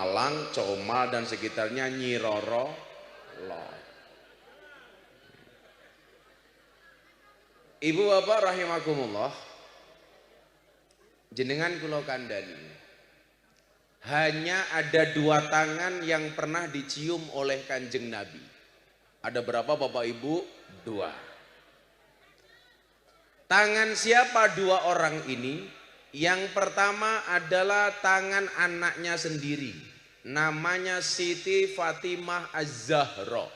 Malang, Comal dan sekitarnya Nyi Roro Lo. Ibu bapak rahimakumullah, jenengan kula kandhani, hanya ada 2 tangan yang pernah dicium oleh Kanjeng Nabi. Ada berapa bapak ibu? 2. Tangan siapa 2 orang ini? Yang pertama adalah tangan anaknya sendiri, namanya Siti Fatimah Az-Zahra.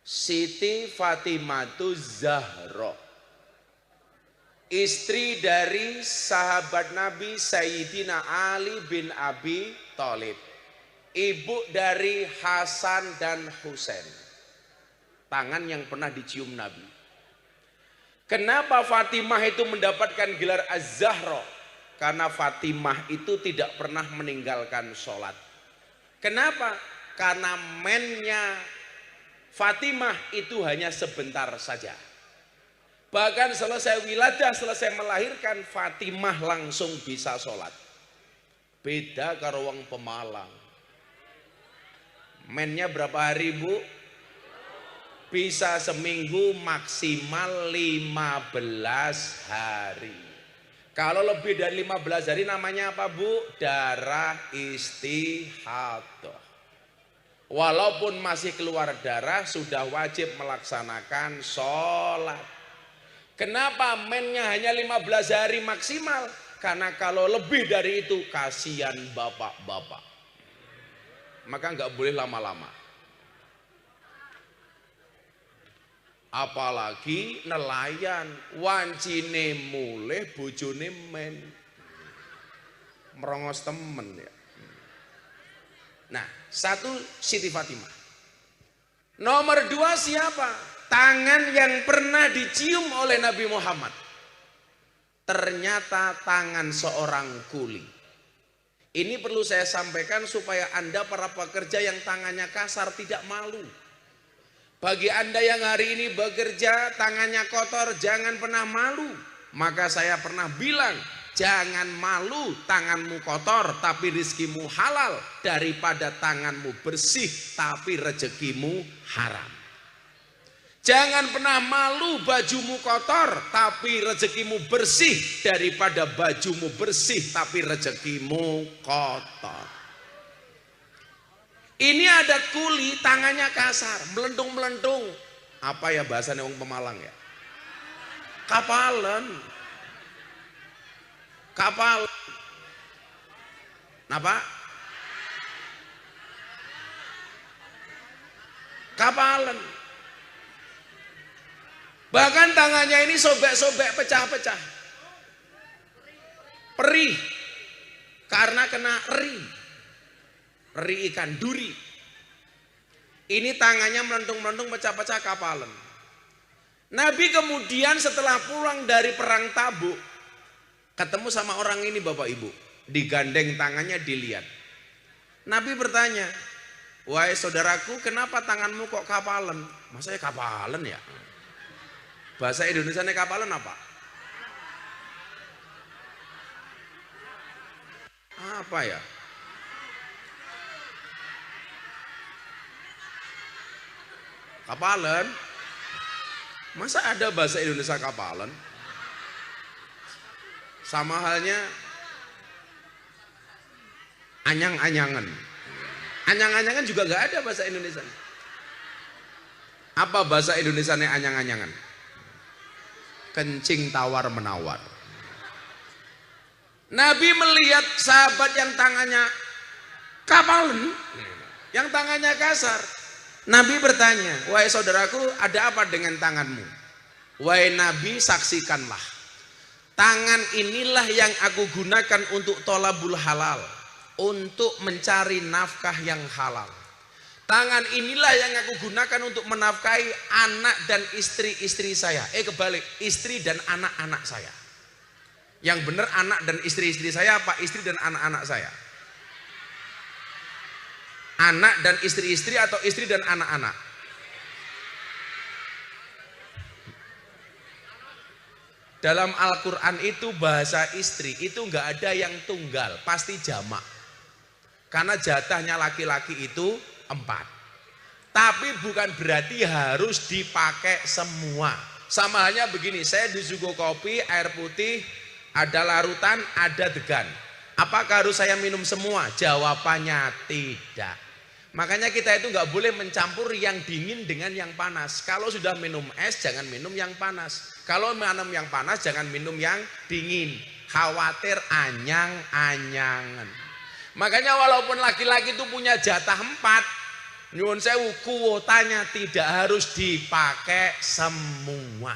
Siti Fatimatu Zahra, istri dari sahabat Nabi Sayyidina Ali bin Abi Thalib, ibu dari Hasan dan Husain. Tangan yang pernah dicium Nabi. Kenapa Fatimah itu mendapatkan gelar Az-Zahra? Karena Fatimah itu tidak pernah meninggalkan sholat. Kenapa? Karena mennya Fatimah itu hanya sebentar saja. Bahkan selesai wiladah, selesai melahirkan, Fatimah langsung bisa sholat. Beda karo wong Pemalang. Mennya berapa hari bu? Bisa seminggu, maksimal 15 hari. Kalau lebih dari 15 hari namanya apa bu? Darah istihadah. Walaupun masih keluar darah, sudah wajib melaksanakan sholat. Kenapa mennya hanya 15 hari maksimal? Karena kalau lebih dari itu kasihan bapak-bapak. Maka nggak boleh lama-lama. Apalagi nelayan, wancine mulih bojone men. Merongos temen ya. Nah, 1 Siti Fatimah. Nomor 2 siapa? Tangan yang pernah dicium oleh Nabi Muhammad. Ternyata tangan seorang kuli. Ini perlu saya sampaikan supaya Anda para pekerja yang tangannya kasar tidak malu. Bagi Anda yang hari ini bekerja tangannya kotor, jangan pernah malu. Maka saya pernah bilang, jangan malu tanganmu kotor tapi rizkimu halal, daripada tanganmu bersih tapi rezekimu haram. Jangan pernah malu bajumu kotor tapi rezekimu bersih, daripada bajumu bersih tapi rezekimu kotor. Ini adat kuli, tangannya kasar, melentung-melentung. Apa ya bahasanya orang Pemalang ya? Kapalan. Kapal. Napa? Kapalan. Bahkan tangannya ini sobek-sobek, pecah-pecah. Perih. Karena kena eri. Eri ikan duri. Ini tangannya melentung-melentung, pecah-pecah, kapalan. Nabi kemudian setelah pulang dari perang Tabuk, ketemu sama orang ini bapak ibu, digandeng tangannya, dilihat. Nabi bertanya, wahai saudaraku, kenapa tanganmu kok kapalan? Masanya kapalan ya? Bahasa Indonesianya kapalan apa? Apa ya? Kapalan? Masa ada bahasa Indonesia kapalan? Sama halnya anyang-anyangan. Anyang-anyangan juga gak ada bahasa Indonesia. Apa bahasa Indonesianya anyang-anyangan? Kencing tawar menawar. Nabi melihat sahabat yang tangannya kapalan, yang tangannya kasar. Nabi bertanya, wahai saudaraku, ada apa dengan tanganmu? Wahai Nabi, saksikanlah. Tangan inilah yang aku gunakan untuk tolabul halal, untuk mencari nafkah yang halal. Tangan inilah yang aku gunakan untuk menafkahi anak dan istri-istri saya. Kebalik, istri dan anak-anak saya. Yang benar anak dan istri-istri saya apa? Istri dan anak-anak saya. Anak dan istri-istri atau istri dan anak-anak? Dalam Al-Quran itu bahasa istri itu nggak ada yang tunggal, pasti jamak. Karena jatahnya laki-laki itu 4. Tapi bukan berarti harus dipakai semua. Sama halnya begini, saya disuguh kopi, air putih, ada larutan, ada degan. Apakah harus saya minum semua? Jawabannya tidak. Makanya kita itu nggak boleh mencampur yang dingin dengan yang panas. Kalau sudah minum es, jangan minum yang panas. Kalau minum yang panas, jangan minum yang dingin. Khawatir anyang-anyangan. Makanya walaupun laki-laki itu punya jatah 4, nyuwun sewu, kuotanya tidak harus dipakai semua.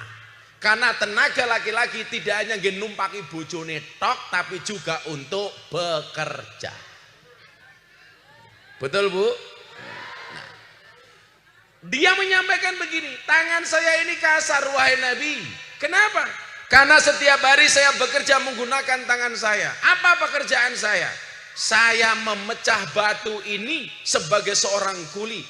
Karena tenaga laki-laki tidak hanya numpaki bojone tok, tapi juga untuk bekerja. Betul Bu? Nah, dia menyampaikan begini, tangan saya ini kasar wahai Nabi. Kenapa? Karena setiap hari saya bekerja menggunakan tangan saya. Apa pekerjaan saya? Saya memecah batu ini sebagai seorang kuli.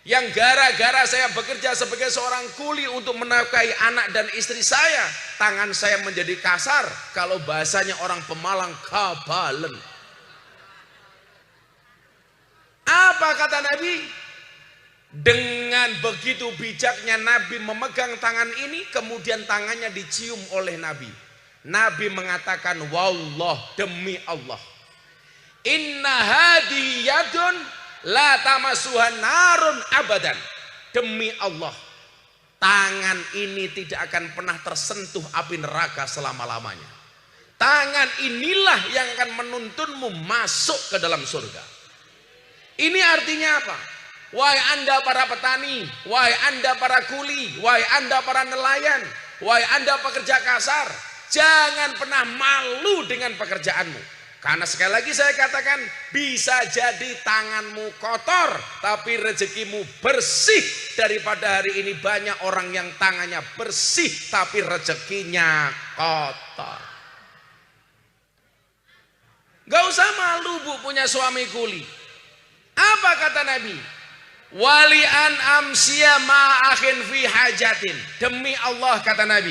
Yang gara-gara saya bekerja sebagai seorang kuli untuk menafkahi anak dan istri saya, tangan saya menjadi kasar. Kalau bahasanya orang Pemalang, kabalen. Apa kata Nabi? Dengan begitu bijaknya Nabi memegang tangan ini, kemudian tangannya dicium oleh Nabi. Nabi mengatakan, wallah, demi Allah, inna hadi yadun la tamasuhan narun abadan. Demi Allah, tangan ini tidak akan pernah tersentuh api neraka selama-lamanya. Tangan inilah yang akan menuntunmu masuk ke dalam surga. Ini artinya apa? Wahai Anda para petani, wahai Anda para kuli, wahai Anda para nelayan, wahai Anda pekerja kasar, jangan pernah malu dengan pekerjaanmu. Karena sekali lagi saya katakan, bisa jadi tanganmu kotor, tapi rezekimu bersih. Daripada hari ini banyak orang yang tangannya bersih, tapi rezekinya kotor. Gak usah malu Bu punya suami kuli. Apa kata Nabi? Walian amsiya ma'akhin fi hajatin. Demi Allah kata Nabi,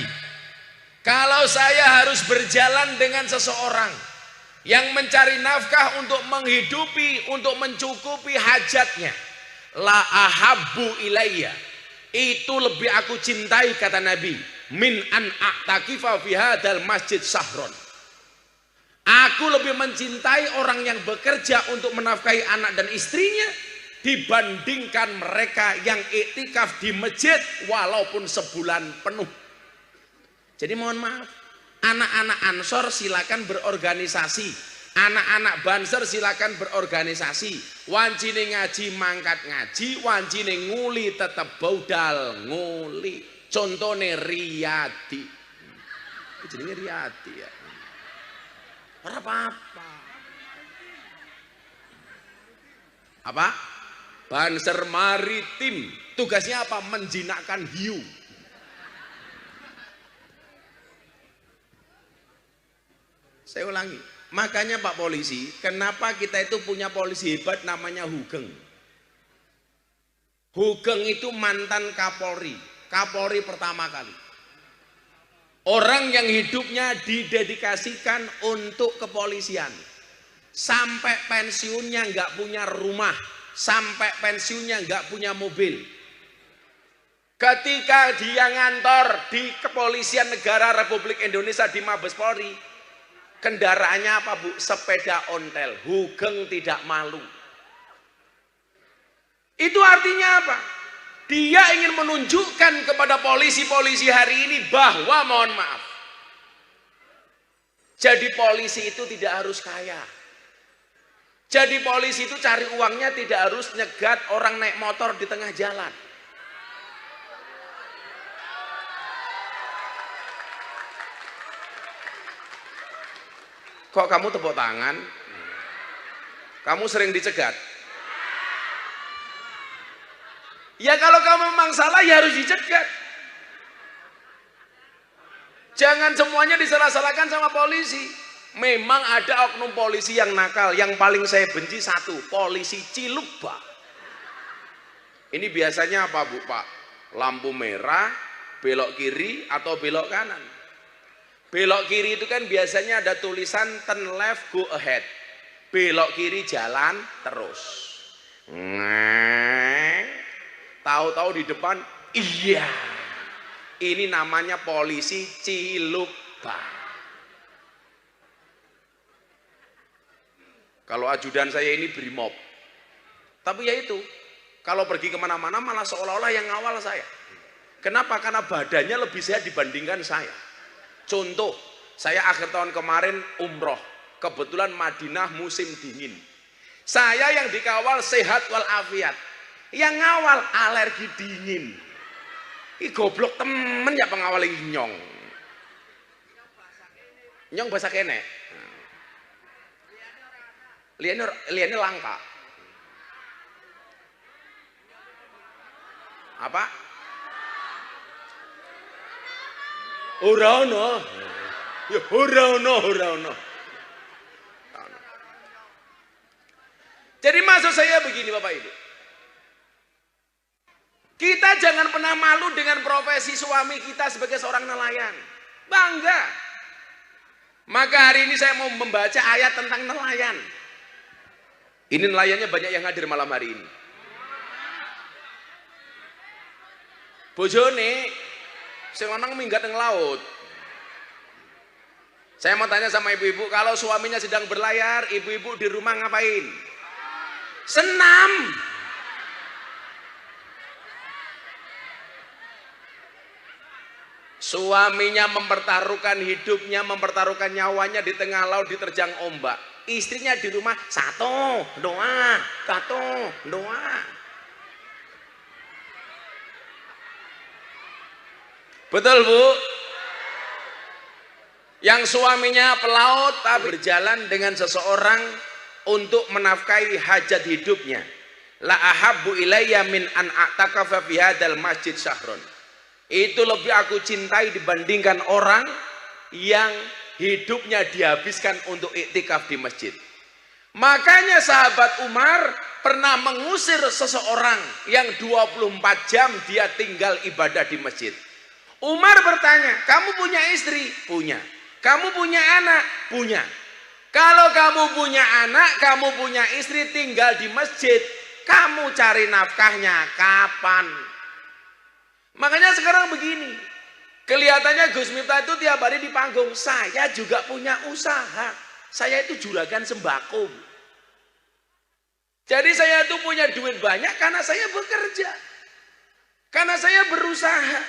kalau saya harus berjalan dengan seseorang yang mencari nafkah untuk menghidupi, untuk mencukupi hajatnya, la ahabbu ilayya, itu lebih aku cintai kata Nabi, min an a'takifa fi hadzal masjid sahron. Aku lebih mencintai orang yang bekerja untuk menafkahi anak dan istrinya dibandingkan mereka yang iktikaf di masjid walaupun sebulan penuh. Jadi mohon maaf, anak-anak Ansor silakan berorganisasi, anak-anak Banser silakan berorganisasi. Wancine ngaji mangkat ngaji, wancine nguli tetep baudal nguli. Contone Riyadi. Jenenge Riyadi ya. Ora apa-apa. Apa? Banser Maritim. Tugasnya apa? Menjinakkan hiu. Saya ulangi. Makanya Pak Polisi, kenapa kita itu punya polisi hebat namanya Hugeng. Hugeng itu mantan Kapolri. Kapolri pertama kali. Orang yang hidupnya didedikasikan untuk kepolisian. Sampai pensiunnya nggak punya rumah. Sampai pensiunnya nggak punya mobil. Ketika dia ngantor di Kepolisian Negara Republik Indonesia di Mabes Polri, kendaraannya apa Bu? Sepeda ontel. Hugeng tidak malu. Itu artinya apa? Dia ingin menunjukkan kepada polisi-polisi hari ini bahwa mohon maaf, jadi polisi itu tidak harus kaya. Jadi polisi itu cari uangnya tidak harus nyegat orang naik motor di tengah jalan. Kok kamu tepuk tangan? Kamu sering dicegat? Ya kalau kamu memang salah ya harus dicegat. Jangan semuanya disalah-salahkan sama polisi. Memang ada oknum polisi yang nakal. Yang paling saya benci satu, polisi Cilukba. Ini biasanya apa Bu Pak? Lampu merah, belok kiri atau belok kanan. Belok kiri itu kan biasanya ada tulisan turn left go ahead. belok kiri jalan terus. Tahu-tahu di depan, iya, ini namanya polisi Cilukba. Kalau ajudan saya ini brimob. Tapi ya itu, kalau pergi kemana-mana malah seolah-olah yang ngawal saya. Kenapa? Karena badannya lebih sehat dibandingkan saya. Contoh, saya akhir tahun kemarin umroh. Kebetulan Madinah musim dingin. Saya yang dikawal sehat walafiat. Yang ngawal alergi dingin. Ih goblok temen ya pengawal nyong. Nyong bahasa kene. Liane langka. Apa? Ora ono. Ya ora ono. Jadi maksud saya begini Bapak Ibu. Kita jangan pernah malu dengan profesi suami kita sebagai seorang nelayan. Bangga. Maka hari ini saya mau membaca ayat tentang nelayan. Ini nelayannya banyak yang hadir malam hari ini. Bojone sing lanang minggat nang laut. Saya mau tanya sama ibu-ibu, kalau suaminya sedang berlayar, ibu-ibu di rumah ngapain? Senam. Suaminya mempertaruhkan hidupnya, mempertaruhkan nyawanya di tengah laut diterjang ombak. Istrinya di rumah satu doa. Betul Bu? Yang suaminya pelaut tapi berjalan dengan seseorang untuk menafkahi hajat hidupnya. La ahabbu ilayya min an a'takafa fi hadzal masjid syahrun. Itu lebih aku cintai dibandingkan orang yang hidupnya dihabiskan untuk iktikaf di masjid. Makanya sahabat Umar pernah mengusir seseorang yang 24 jam dia tinggal ibadah di masjid. Umar bertanya, kamu punya istri? Punya. Kamu punya anak? Punya. Kalau kamu punya anak, kamu punya istri tinggal di masjid, kamu cari nafkahnya kapan? Makanya sekarang begini, kelihatannya Gus Miftah itu tiap hari di panggung. Saya juga punya usaha. Saya itu juragan sembako. Jadi saya itu punya duit banyak karena saya bekerja. Karena saya berusaha.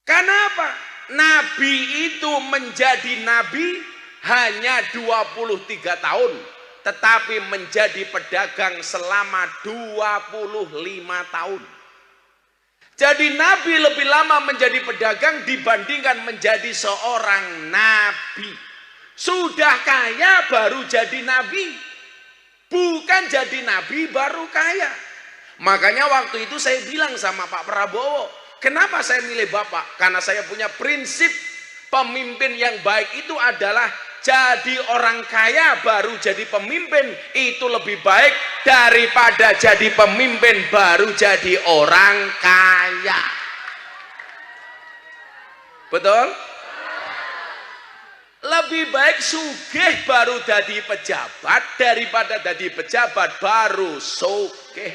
Karena apa? Nabi itu menjadi nabi hanya 23 tahun. Tetapi menjadi pedagang selama 25 tahun. Jadi nabi lebih lama menjadi pedagang dibandingkan menjadi seorang nabi. Sudah kaya baru jadi nabi. Bukan jadi nabi baru kaya. Makanya waktu itu saya bilang sama Pak Prabowo, kenapa saya milih Bapak? Karena saya punya prinsip pemimpin yang baik itu adalah jadi orang kaya baru jadi pemimpin, itu lebih baik daripada jadi pemimpin baru jadi orang kaya. Betul? Lebih baik sugih baru jadi pejabat daripada jadi pejabat baru sugih.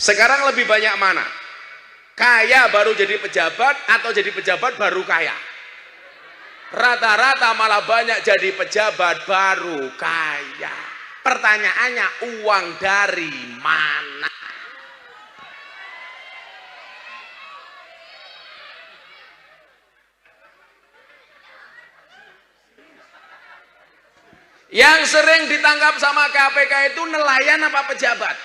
Sekarang lebih banyak mana? Kaya baru jadi pejabat atau jadi pejabat baru kaya? Rata-rata malah banyak jadi pejabat baru kaya. Pertanyaannya, uang dari mana? Yang sering ditangkap sama KPK itu nelayan apa pejabat?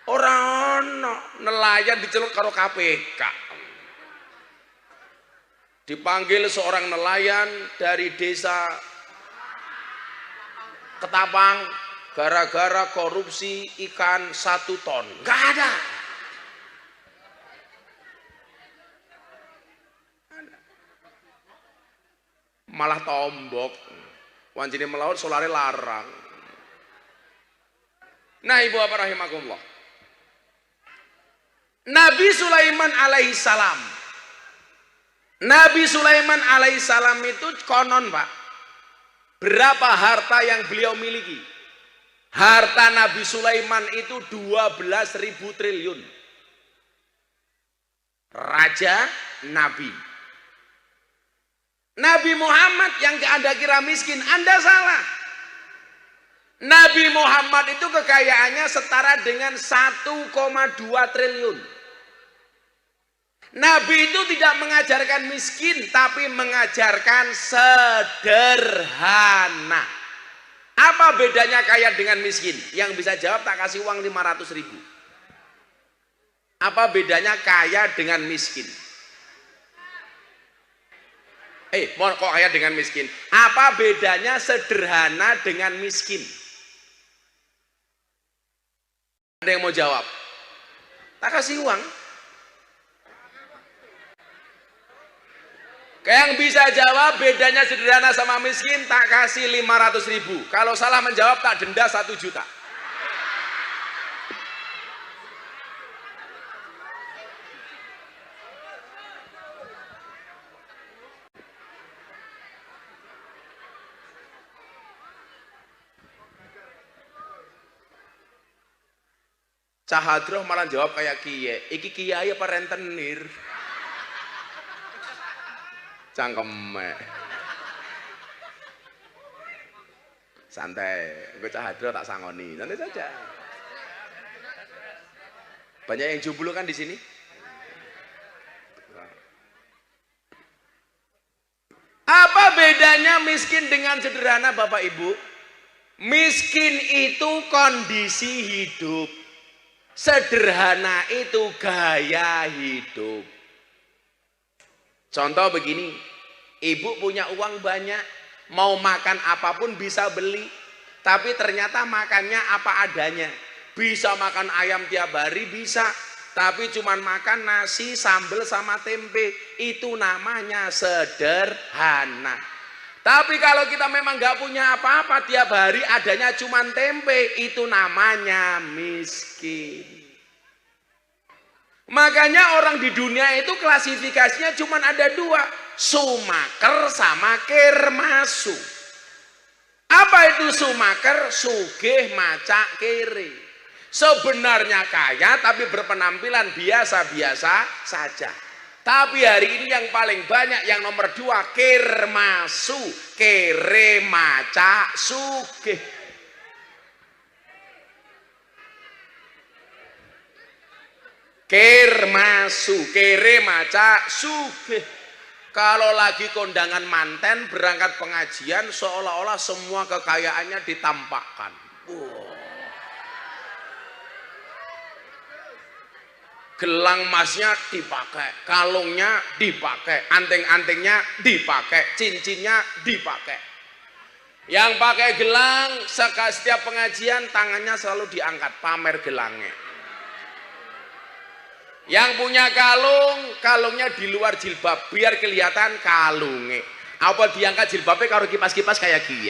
Orang nelayan diceluk karo KPK. Dipanggil seorang nelayan dari desa Ketapang gara-gara korupsi ikan 1 ton. Gak ada. Malah tombok. Wancine melaut solare larang. Nah ibu bapak rahimakumullah. Nabi Sulaiman alaihissalam Nabi Sulaiman alaihissalam itu konon Pak, berapa harta yang beliau miliki? Harta Nabi Sulaiman itu 12.000 triliun. Raja Nabi. Nabi Muhammad yang Anda kira miskin, Anda salah. Nabi Muhammad itu kekayaannya setara dengan 1,2 triliun. Nabi itu tidak mengajarkan miskin, tapi mengajarkan sederhana. Apa bedanya kaya dengan miskin? Yang bisa jawab tak kasih uang 500.000. Apa bedanya kaya dengan miskin? Kok kaya dengan miskin? Apa bedanya sederhana dengan miskin? Ada yang mau jawab? Tak kasih uang. Yang bisa jawab bedanya sederhana sama miskin, tak kasih 500.000. Kalau salah menjawab tak denda 1 juta. Cahadroh malah jawab kayak kiye. Iki kiai apa rentenir? Cangkeme. Santai, gue Cahadroh tak sangoni. Santai saja. Banyak yang jomblo kan di sini. Apa bedanya miskin dengan sederhana Bapak Ibu? Miskin itu kondisi hidup. Sederhana itu gaya hidup. Contoh begini, ibu punya uang banyak, mau makan apapun bisa beli, tapi ternyata makannya apa adanya. Bisa makan ayam tiap hari bisa, tapi cuman makan nasi, sambal sama tempe, itu namanya sederhana. Tapi kalau kita memang nggak punya apa-apa, tiap hari adanya cuman tempe, itu namanya miskin. Makanya orang di dunia itu klasifikasinya cuman ada 2, sumaker sama kermasu. Apa itu sumaker? Sugih macak kere. Sebenarnya kaya tapi berpenampilan biasa-biasa saja. Tapi hari ini yang paling banyak, yang nomor 2, kermasu, kere macak sugih. Kermasu, kere macak sugih. Kalau lagi kondangan manten, berangkat pengajian, seolah-olah semua kekayaannya ditampakkan. Gelang emasnya dipakai, kalungnya dipakai, anting-antingnya dipakai, cincinnya dipakai. Yang pakai gelang, setiap pengajian tangannya selalu diangkat, pamer gelangnya. Yang punya kalung, kalungnya di luar jilbab, biar kelihatan kalungnya. Apa diangkat jilbabnya kalau kipas-kipas kayak gini.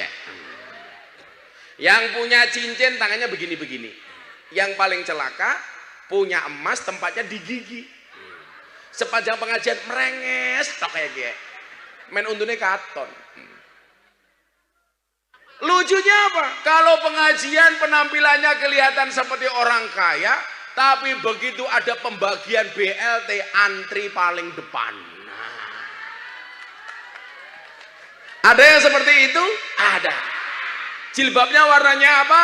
Yang punya cincin tangannya begini-begini. Yang paling celaka, punya emas tempatnya di gigi. Sepanjang pengajian merenges tok kayak gini. Men untune katon. Lucunya apa? Kalau pengajian penampilannya kelihatan seperti orang kaya, tapi begitu ada pembagian BLT, antri paling depan. Ada yang seperti itu? Ada. Jilbabnya warnanya apa?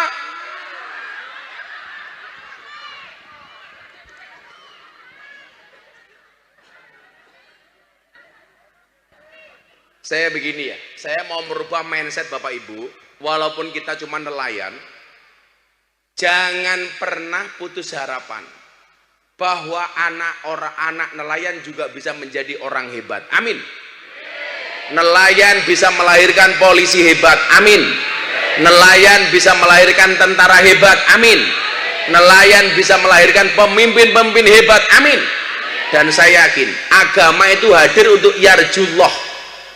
Saya begini ya, saya mau merubah mindset Bapak Ibu, walaupun kita cuma nelayan, jangan pernah putus harapan bahwa anak nelayan juga bisa menjadi orang hebat. Amin. Nelayan bisa melahirkan polisi hebat. Amin. Nelayan bisa melahirkan tentara hebat. Amin. Nelayan bisa melahirkan pemimpin-pemimpin hebat. Amin. Dan saya yakin agama itu hadir untuk yarjullah,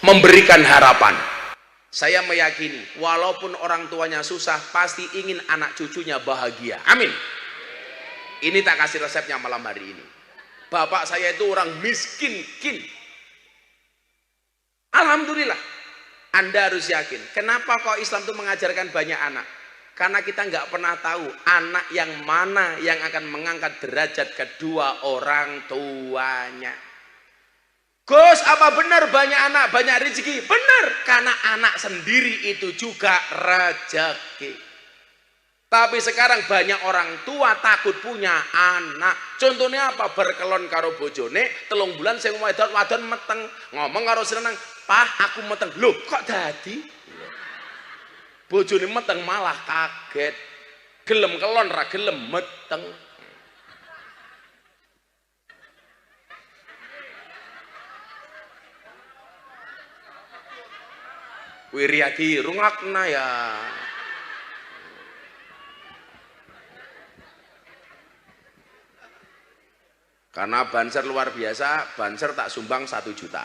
memberikan harapan. Saya meyakini walaupun orang tuanya susah, pasti ingin anak cucunya bahagia. Amin. Ini tak kasih resepnya malam hari ini. Bapak saya itu orang miskin kin. Alhamdulillah. Anda harus yakin. Kenapa kok Islam itu mengajarkan banyak anak? Karena kita nggak pernah tahu anak yang mana yang akan mengangkat derajat kedua orang tuanya. Gus, apa benar banyak anak banyak rezeki? Benar, karena anak sendiri itu juga rezeki. Tapi sekarang banyak orang tua takut punya anak. Contohnya apa? Berkelon karo bojone, 3 bulan sing wadon meteng, ngomong karo seneng, "Pah, aku meteng." Loh, kok dadi? Bojone meteng malah kaget. Gelem kelon ra gelem meteng. Wiriati rungakna ya. Karena banser luar biasa, banser tak sumbang 1 juta.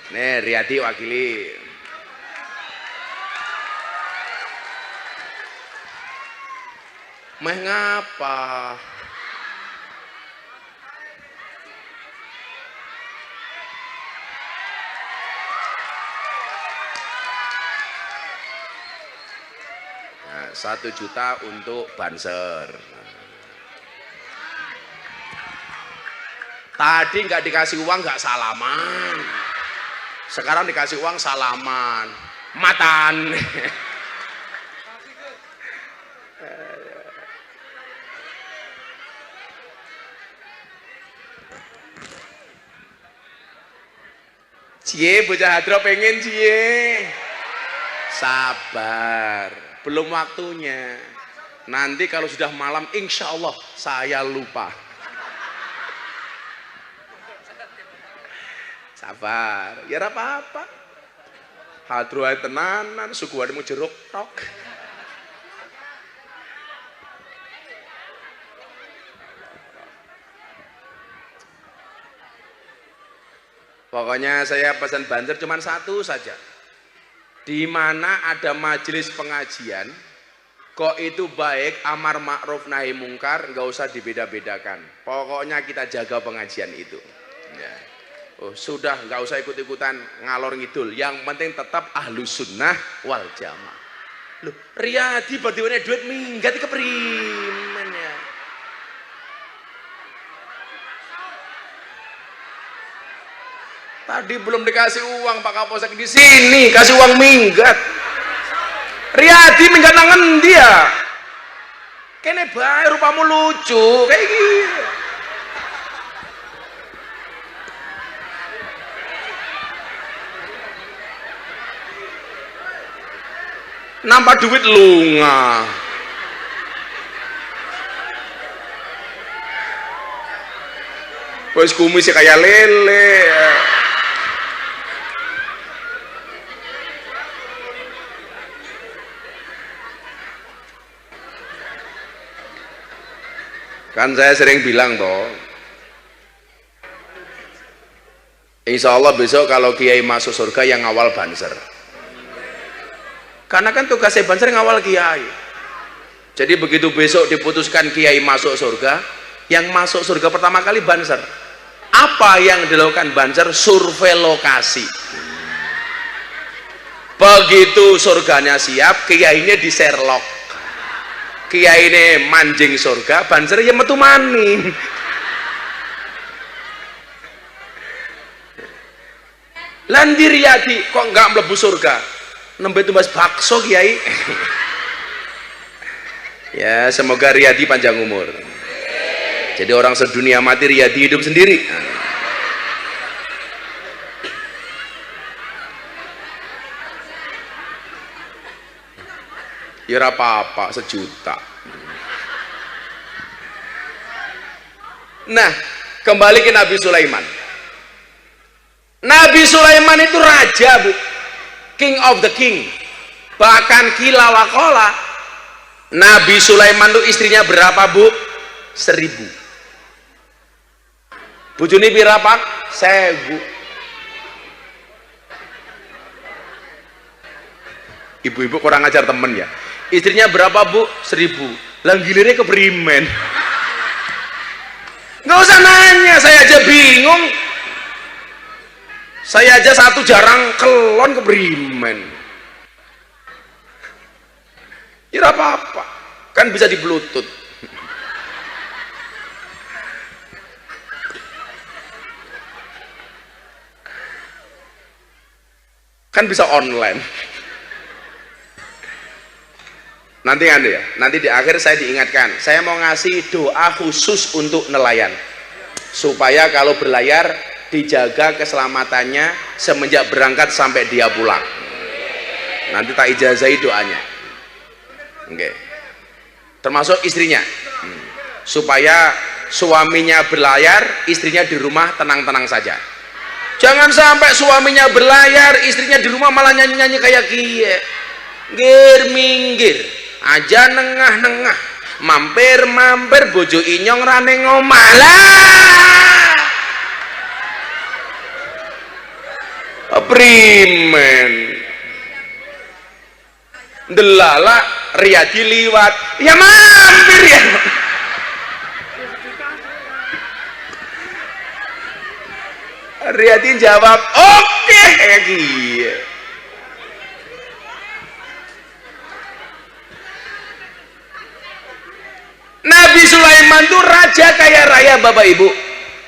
Nih, Riyadi wakili. Meh ngapa? Nah, 1 juta untuk banser. Tadi nggak dikasih uang nggak salaman. Sekarang dikasih uang salaman. Matan. Cie, bocah hadro pengen cie. Sabar, belum waktunya. Nanti kalau sudah malam, insya Allah saya lupa. Sabar, ya apa-apa. Hadro ae tenanan, suku ademu jeruk tok. Pokoknya saya pesan banser cuma 1 saja. Di mana ada majelis pengajian, kok itu baik, amar ma'ruf nahi mungkar, nggak usah dibeda-bedakan. Pokoknya kita jaga pengajian itu. Ya. Oh, sudah nggak usah ikut-ikutan ngalor ngidul. Yang penting tetap ahlus sunnah wal jamaah. Loh, Riyadi badiwane duit minggat keprimen ya. Tadi belum dikasih uang Pak Kapolsek, di sini kasih uang minggat. Riyadi minggat nangen dia. Kene bae rupamu lucu kayak gitu. Nampak duit lunga. Wes kumis kayak lele. Kan saya sering bilang toh, insya Allah besok kalau kiai masuk surga yang ngawal banser. Karena kan tugasnya banser ngawal kiai. Jadi begitu besok diputuskan kiai masuk surga, yang masuk surga pertama kali banser. Apa yang dilakukan banser? Survei lokasi. Begitu surganya siap, kiainya di Sherlock. Kiai ini manjing surga, banser ya metu maning. Landir Riyadi kok nggak mlebu surga? Nembe tumbas bakso kiai. Ya, semoga Riyadi panjang umur. Jadi orang sedunia mati, Riyadi hidup sendiri. Ya apa-apa, 1 juta. Nah, kembali ke Nabi Sulaiman. Nabi Sulaiman itu raja, Bu. King of the king. Bahkan kila wakola. Nabi Sulaiman itu istrinya berapa, Bu? 1000. Bojone berapa? 1000. Ibu-ibu kurang ajar temen ya. Istrinya berapa, Bu? 1000. Lah gilirnya keprimen. Nggak Nggak usah nanya, saya aja bingung. Saya aja satu jarang kelon ke Bremen. Ya apa-apa, kan bisa di Bluetooth. Kan bisa online. Nanti ya, nanti di akhir saya diingatkan, saya mau ngasih doa khusus untuk nelayan supaya kalau berlayar dijaga keselamatannya semenjak berangkat sampai dia pulang. Nanti tak ijazahi doanya. Oke. Termasuk istrinya, supaya suaminya berlayar, istrinya di rumah tenang-tenang saja. Jangan sampai suaminya berlayar, istrinya di rumah malah nyanyi-nyanyi kayak kie. Ngir minggir, aja nengah-nengah, mampir-mampir bojo inyong rane ngomalah. Primen. Delala Riyadi liwat, ya mampir ya. Riyadi jawab, oke, kayak gitu. Nabi Sulaiman itu raja kaya raya Bapak Ibu,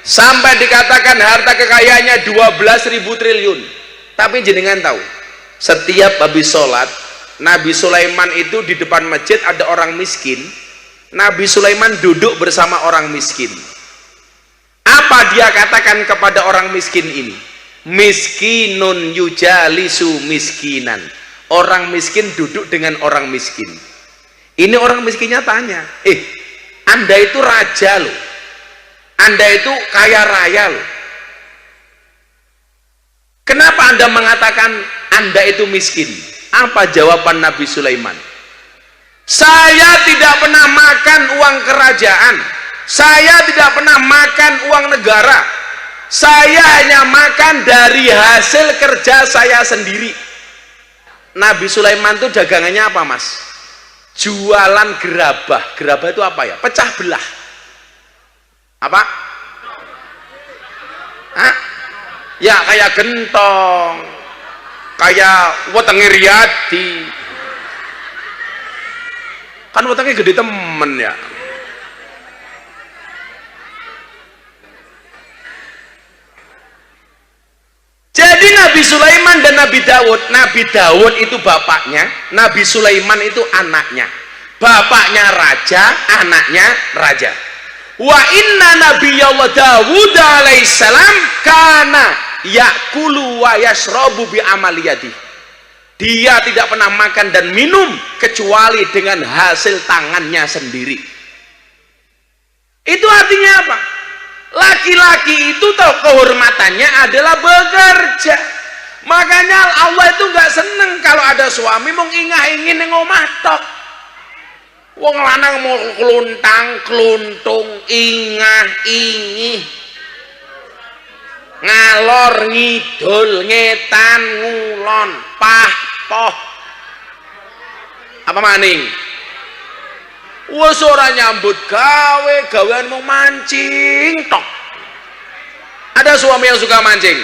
sampai dikatakan harta kekayaannya 12.000 triliun. Tapi jenengan tahu, setiap habis sholat Nabi Sulaiman itu di depan masjid ada orang miskin, Nabi Sulaiman duduk bersama orang miskin. Apa dia katakan kepada orang miskin ini? Miskinun yujalisu miskinan. Orang miskin duduk dengan orang miskin. Ini orang miskinnya tanya, Anda itu raja loh, Anda itu kaya raya loh, kenapa Anda mengatakan Anda itu miskin? Apa jawaban Nabi Sulaiman? Saya tidak pernah makan uang kerajaan, saya tidak pernah makan uang negara, saya hanya makan dari hasil kerja saya sendiri. Nabi Sulaiman itu dagangannya apa mas? Jualan gerabah. Gerabah itu apa ya? Pecah belah. Apa? Hah? Ya kayak gentong, kayak wetenge Riyadi. Kan wetenge gede temen ya. Jadi Nabi Sulaiman dan Nabi Daud itu bapaknya, Nabi Sulaiman itu anaknya. Bapaknya raja, anaknya raja. Wa inna nabiyallah Dawud alaihissalam kana yakulu wa yashrabu bi amaliyati. Dia tidak pernah makan dan minum kecuali dengan hasil tangannya sendiri. Itu artinya apa? Laki-laki itu tahu kehormatannya adalah bekerja. Makanya Allah itu nggak seneng kalau ada suami mau ingah-ingin yang omah tok. Wong lanang mau keluntang, keluntung, ingah-ingih, ngalor ngidul, ngetan, ngulon, pah, poh. Apa maning? Wes ora nyambut gawe, gawean mau mancing tok. Ada suami yang suka mancing?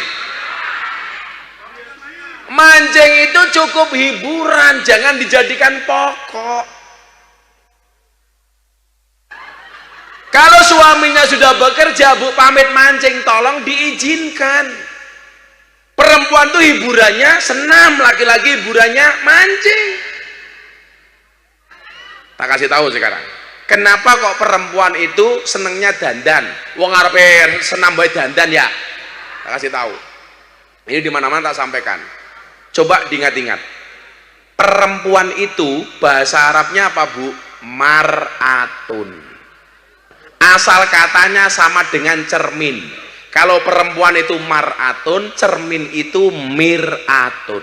Mancing itu cukup hiburan, jangan dijadikan pokok. Kalau suaminya sudah bekerja, Bu, pamit mancing, tolong diizinkan. Perempuan tuh hiburannya senam, laki-laki hiburannya mancing. Tak kasih tahu sekarang. Kenapa kok perempuan itu senengnya dandan? Wong arepe senam bae dandan ya. Tak kasih tahu. Ini di mana-mana tak sampaikan. Coba diingat-ingat. Perempuan itu bahasa Arabnya apa, Bu? Mar'atun. Asal katanya sama dengan cermin. Kalau perempuan itu mar'atun, cermin itu mir'atun.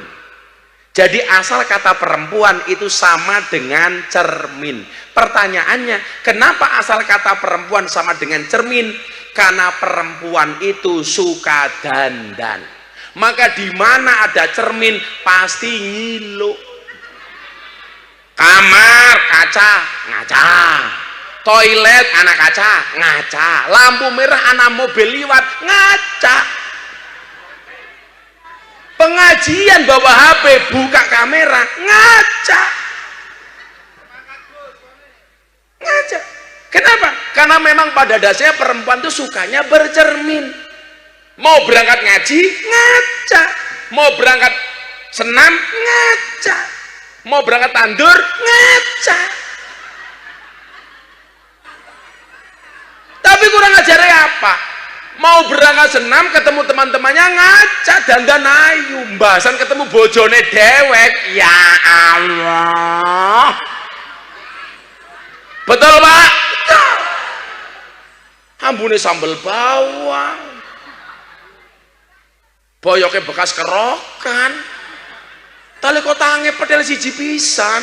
Jadi asal kata perempuan itu sama dengan cermin. Pertanyaannya, kenapa asal kata perempuan sama dengan cermin? Karena perempuan itu suka dandan. Maka di mana ada cermin pasti ngilu. Kamar kaca ngaca, toilet anak kaca ngaca, lampu merah anak mobil liwat ngaca, pengajian bawa HP buka kamera ngaca. Kenapa? Karena memang pada dasarnya perempuan itu sukanya bercermin. Mau berangkat ngaji ngaca, mau berangkat senam ngaca, mau berangkat tandur ngaca. Tapi kurang ajarnya apa? Mau berangkat senam ketemu teman-temannya ngaca dandan ayu, mbasan ketemu bojone dewek. Ya Allah, betul Pak? Betul. Ambune sambal bawang, boyoknya bekas kerokan, tali kotange pedel siji pisan.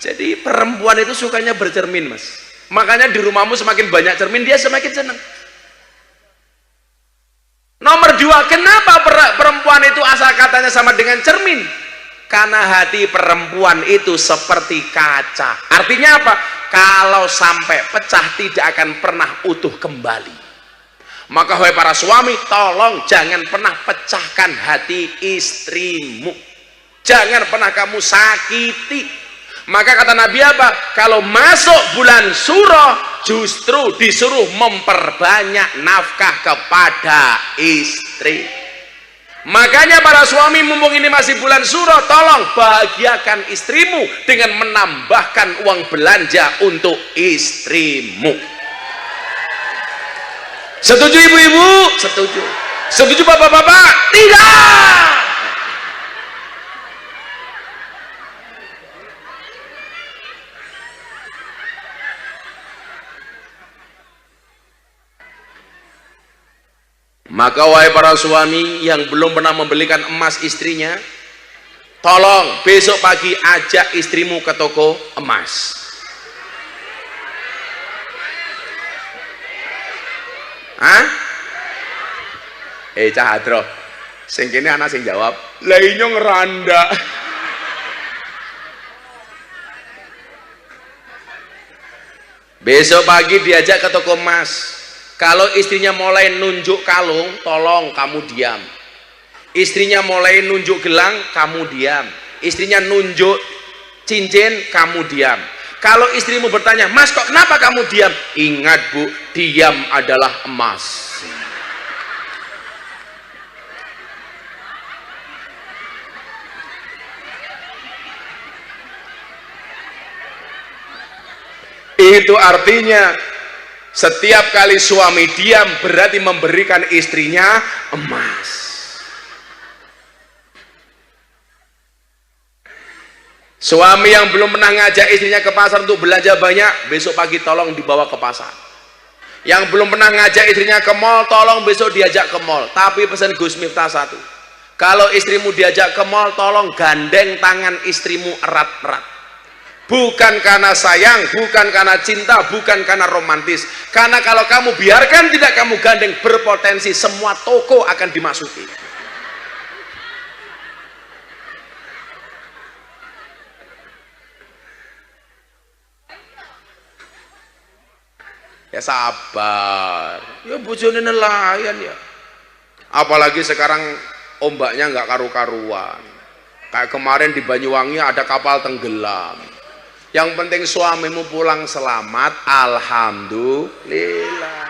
Jadi perempuan itu sukanya bercermin, Mas. Makanya di rumahmu semakin banyak cermin, dia semakin senang. Nomor dua, kenapa perempuan itu asal katanya sama dengan cermin? Karena hati perempuan itu seperti kaca. Artinya apa? Kalau sampai pecah tidak akan pernah utuh kembali. Maka wahai para suami, tolong jangan pernah pecahkan hati istrimu. Jangan pernah kamu sakiti. Maka kata Nabi apa? Kalau masuk bulan Suro justru disuruh memperbanyak nafkah kepada istri. Makanya para suami, mumpung ini masih bulan Suro, tolong bahagiakan istrimu dengan menambahkan uang belanja untuk istrimu. Setuju ibu-ibu? Setuju. Setuju bapak-bapak? Tidak. Maka wahai para suami yang belum pernah membelikan emas istrinya, tolong besok pagi ajak istrimu ke toko emas. Hah? Cahadro, sing kene anak sing jawab, lainnya ngeranda. Besok pagi diajak ke toko emas. Kalau istrinya mulai nunjuk kalung, tolong kamu diam. Istrinya mulai nunjuk gelang, kamu diam. Istrinya nunjuk cincin, kamu diam. Kalau istrimu bertanya, Mas kok kenapa kamu diam? Ingat Bu, diam adalah emas. Itu artinya setiap kali suami diam berarti memberikan istrinya emas. Suami yang belum pernah ngajak istrinya ke pasar untuk belanja banyak, besok pagi tolong dibawa ke pasar. Yang belum pernah ngajak istrinya ke mall, tolong besok diajak ke mall. Tapi pesan Gus Miftah satu, kalau istrimu diajak ke mall, tolong gandeng tangan istrimu erat-erat. Bukan karena sayang, bukan karena cinta, bukan karena romantis. Karena kalau kamu biarkan tidak kamu gandeng, berpotensi semua toko akan dimasuki. Ya sabar, ya bojone nelayan ya. Apalagi sekarang ombaknya nggak karu-karuan. Kayak kemarin di Banyuwangi ada kapal tenggelam. Yang penting suamimu pulang selamat, alhamdulillah.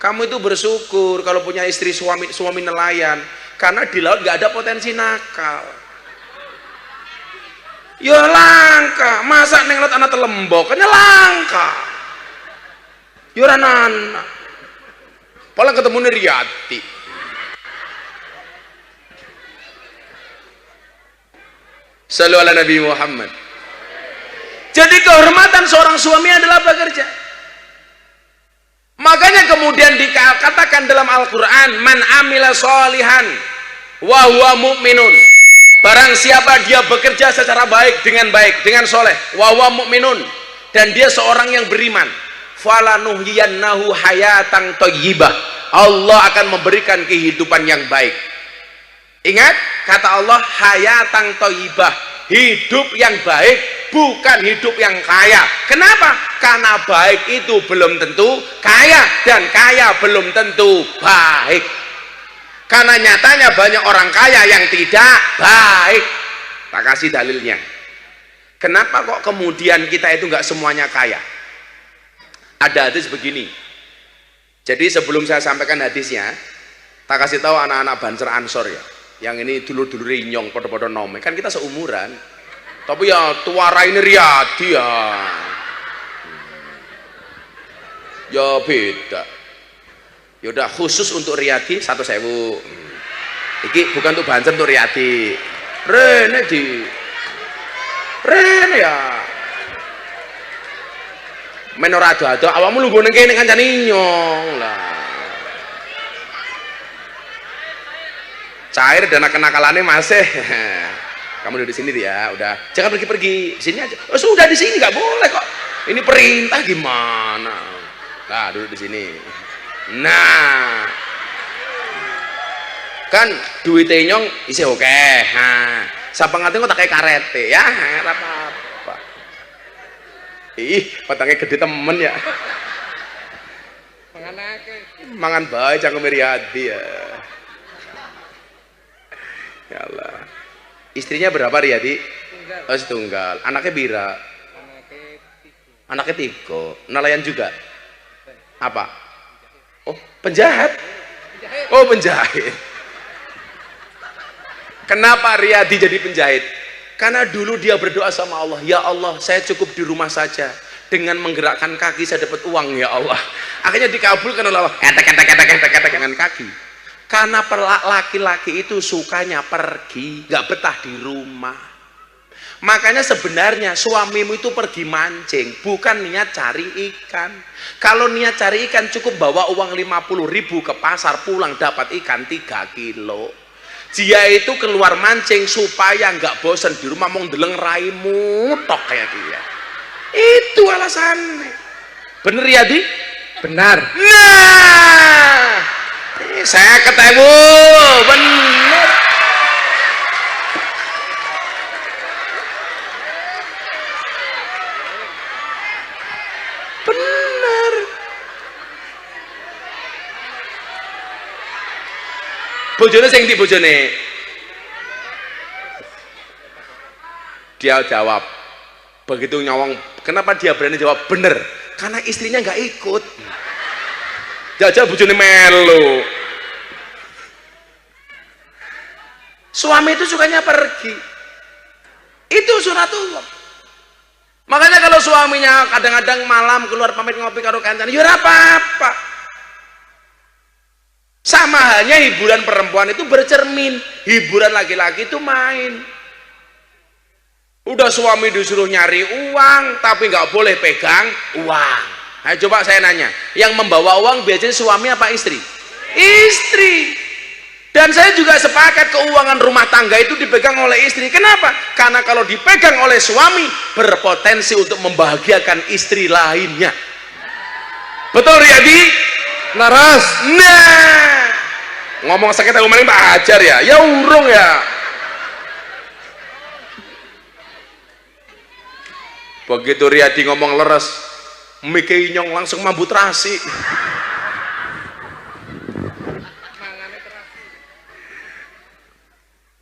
Kamu itu bersyukur kalau punya istri suami nelayan, karena di laut nggak ada potensi nakal. Ya langka, masa neng laut anak telembok, kan langka. Ya anak, paling ketemu nih Riyati. Sallu ala Nabi Muhammad. Jadi kehormatan seorang suami adalah bekerja. Makanya kemudian dikatakan dalam Al-Quran, man amila solihan wa huwa mu'minun. Barang siapa dia bekerja secara baik, dengan soleh, wa huwa mu'minun, dan dia seorang yang beriman, falanuhyiyannahu hayatan thayyibah. Allah akan memberikan kehidupan yang baik. Ingat kata Allah, hayatan thayyibah, hidup yang baik bukan hidup yang kaya. Kenapa? Karena baik itu belum tentu kaya, dan kaya belum tentu baik. Karena nyatanya banyak orang kaya yang tidak baik. Tak kasih dalilnya. Kenapa kok kemudian kita itu nggak semuanya kaya? Ada hadis begini. Jadi sebelum saya sampaikan hadisnya, tak kasih tahu anak-anak Banser Ansor ya. Yang ini dulu-dulu rinyong podo-podo nome. Kan kita seumuran. Tapi ya tuara ini Riyadi ya. Ya beda. Ya udah khusus untuk Riyadi 1.000. Iki bukan untuk Banser, untuk Riyadi. Rene ya. Menora ado-ado awakmu lungguh ning kene kancane nyong lah. Cair dana kenakalannya masih. Kamu duduk di sini ya, udah. Jangan pergi-pergi, di sini aja. Oh, sudah di sini nggak boleh kok. Ini perintah gimana? Nah, duduk di sini. Nah. Kan duitnya nyong isi oke. Nah, sapa ngate kok tak kayak karete ya, ora apa-apa. Ih, patangnya gede temen ya. Mangan bae cangkem Riyadi ya. Ya Allah. Istrinya berapa Riyadi? Tunggal. Oh, setunggal. Anaknya bira? Anaknya tiga. Nelayan juga? Apa? Oh, penjahat. Oh, penjahit. Kenapa Riyadi jadi penjahit? Karena dulu dia berdoa sama Allah, ya Allah, saya cukup di rumah saja, dengan menggerakkan kaki saya dapat uang ya Allah. Akhirnya dikabulkan oleh Allah, ketek dengan kaki. Karena laki-laki itu sukanya pergi, nggak betah di rumah. Makanya sebenarnya suamimu itu pergi mancing, bukan niat cari ikan. Kalau niat cari ikan cukup bawa uang 50.000 ke pasar, pulang dapat ikan 3 kilo. Dia itu keluar mancing supaya nggak bosan di rumah, mau ndeleng raimu tok kayak dia. Itu alasannya. Bener ya Di? Benar. Nah, saya ketemu bener. Bener. Bojone sing ndi bojone? Dia jawab, begitu nyawang, kenapa dia berani jawab bener? Karena istrinya nggak ikut. Jajal bojone melu. Suami itu sukanya pergi. Itu sunatullah. Makanya kalau suaminya kadang-kadang malam keluar pamit ngopi karo kancane, ya ora apa-apa. Sama halnya hiburan perempuan itu bercermin, hiburan laki-laki itu main. Udah suami disuruh nyari uang, tapi nggak boleh pegang uang. Ayo coba saya nanya, yang membawa uang biasanya suami apa istri? Istri. Dan saya juga sepakat keuangan rumah tangga itu dipegang oleh istri. Kenapa? Karena kalau dipegang oleh suami, berpotensi untuk membahagiakan istri lainnya. Betul Riyadi? Laras. Nah, ngomong sakit aku maling Pak Hajar ya, ya urung ya. Begitu Riyadi ngomong leres, Miki Nyong langsung mambut terasi.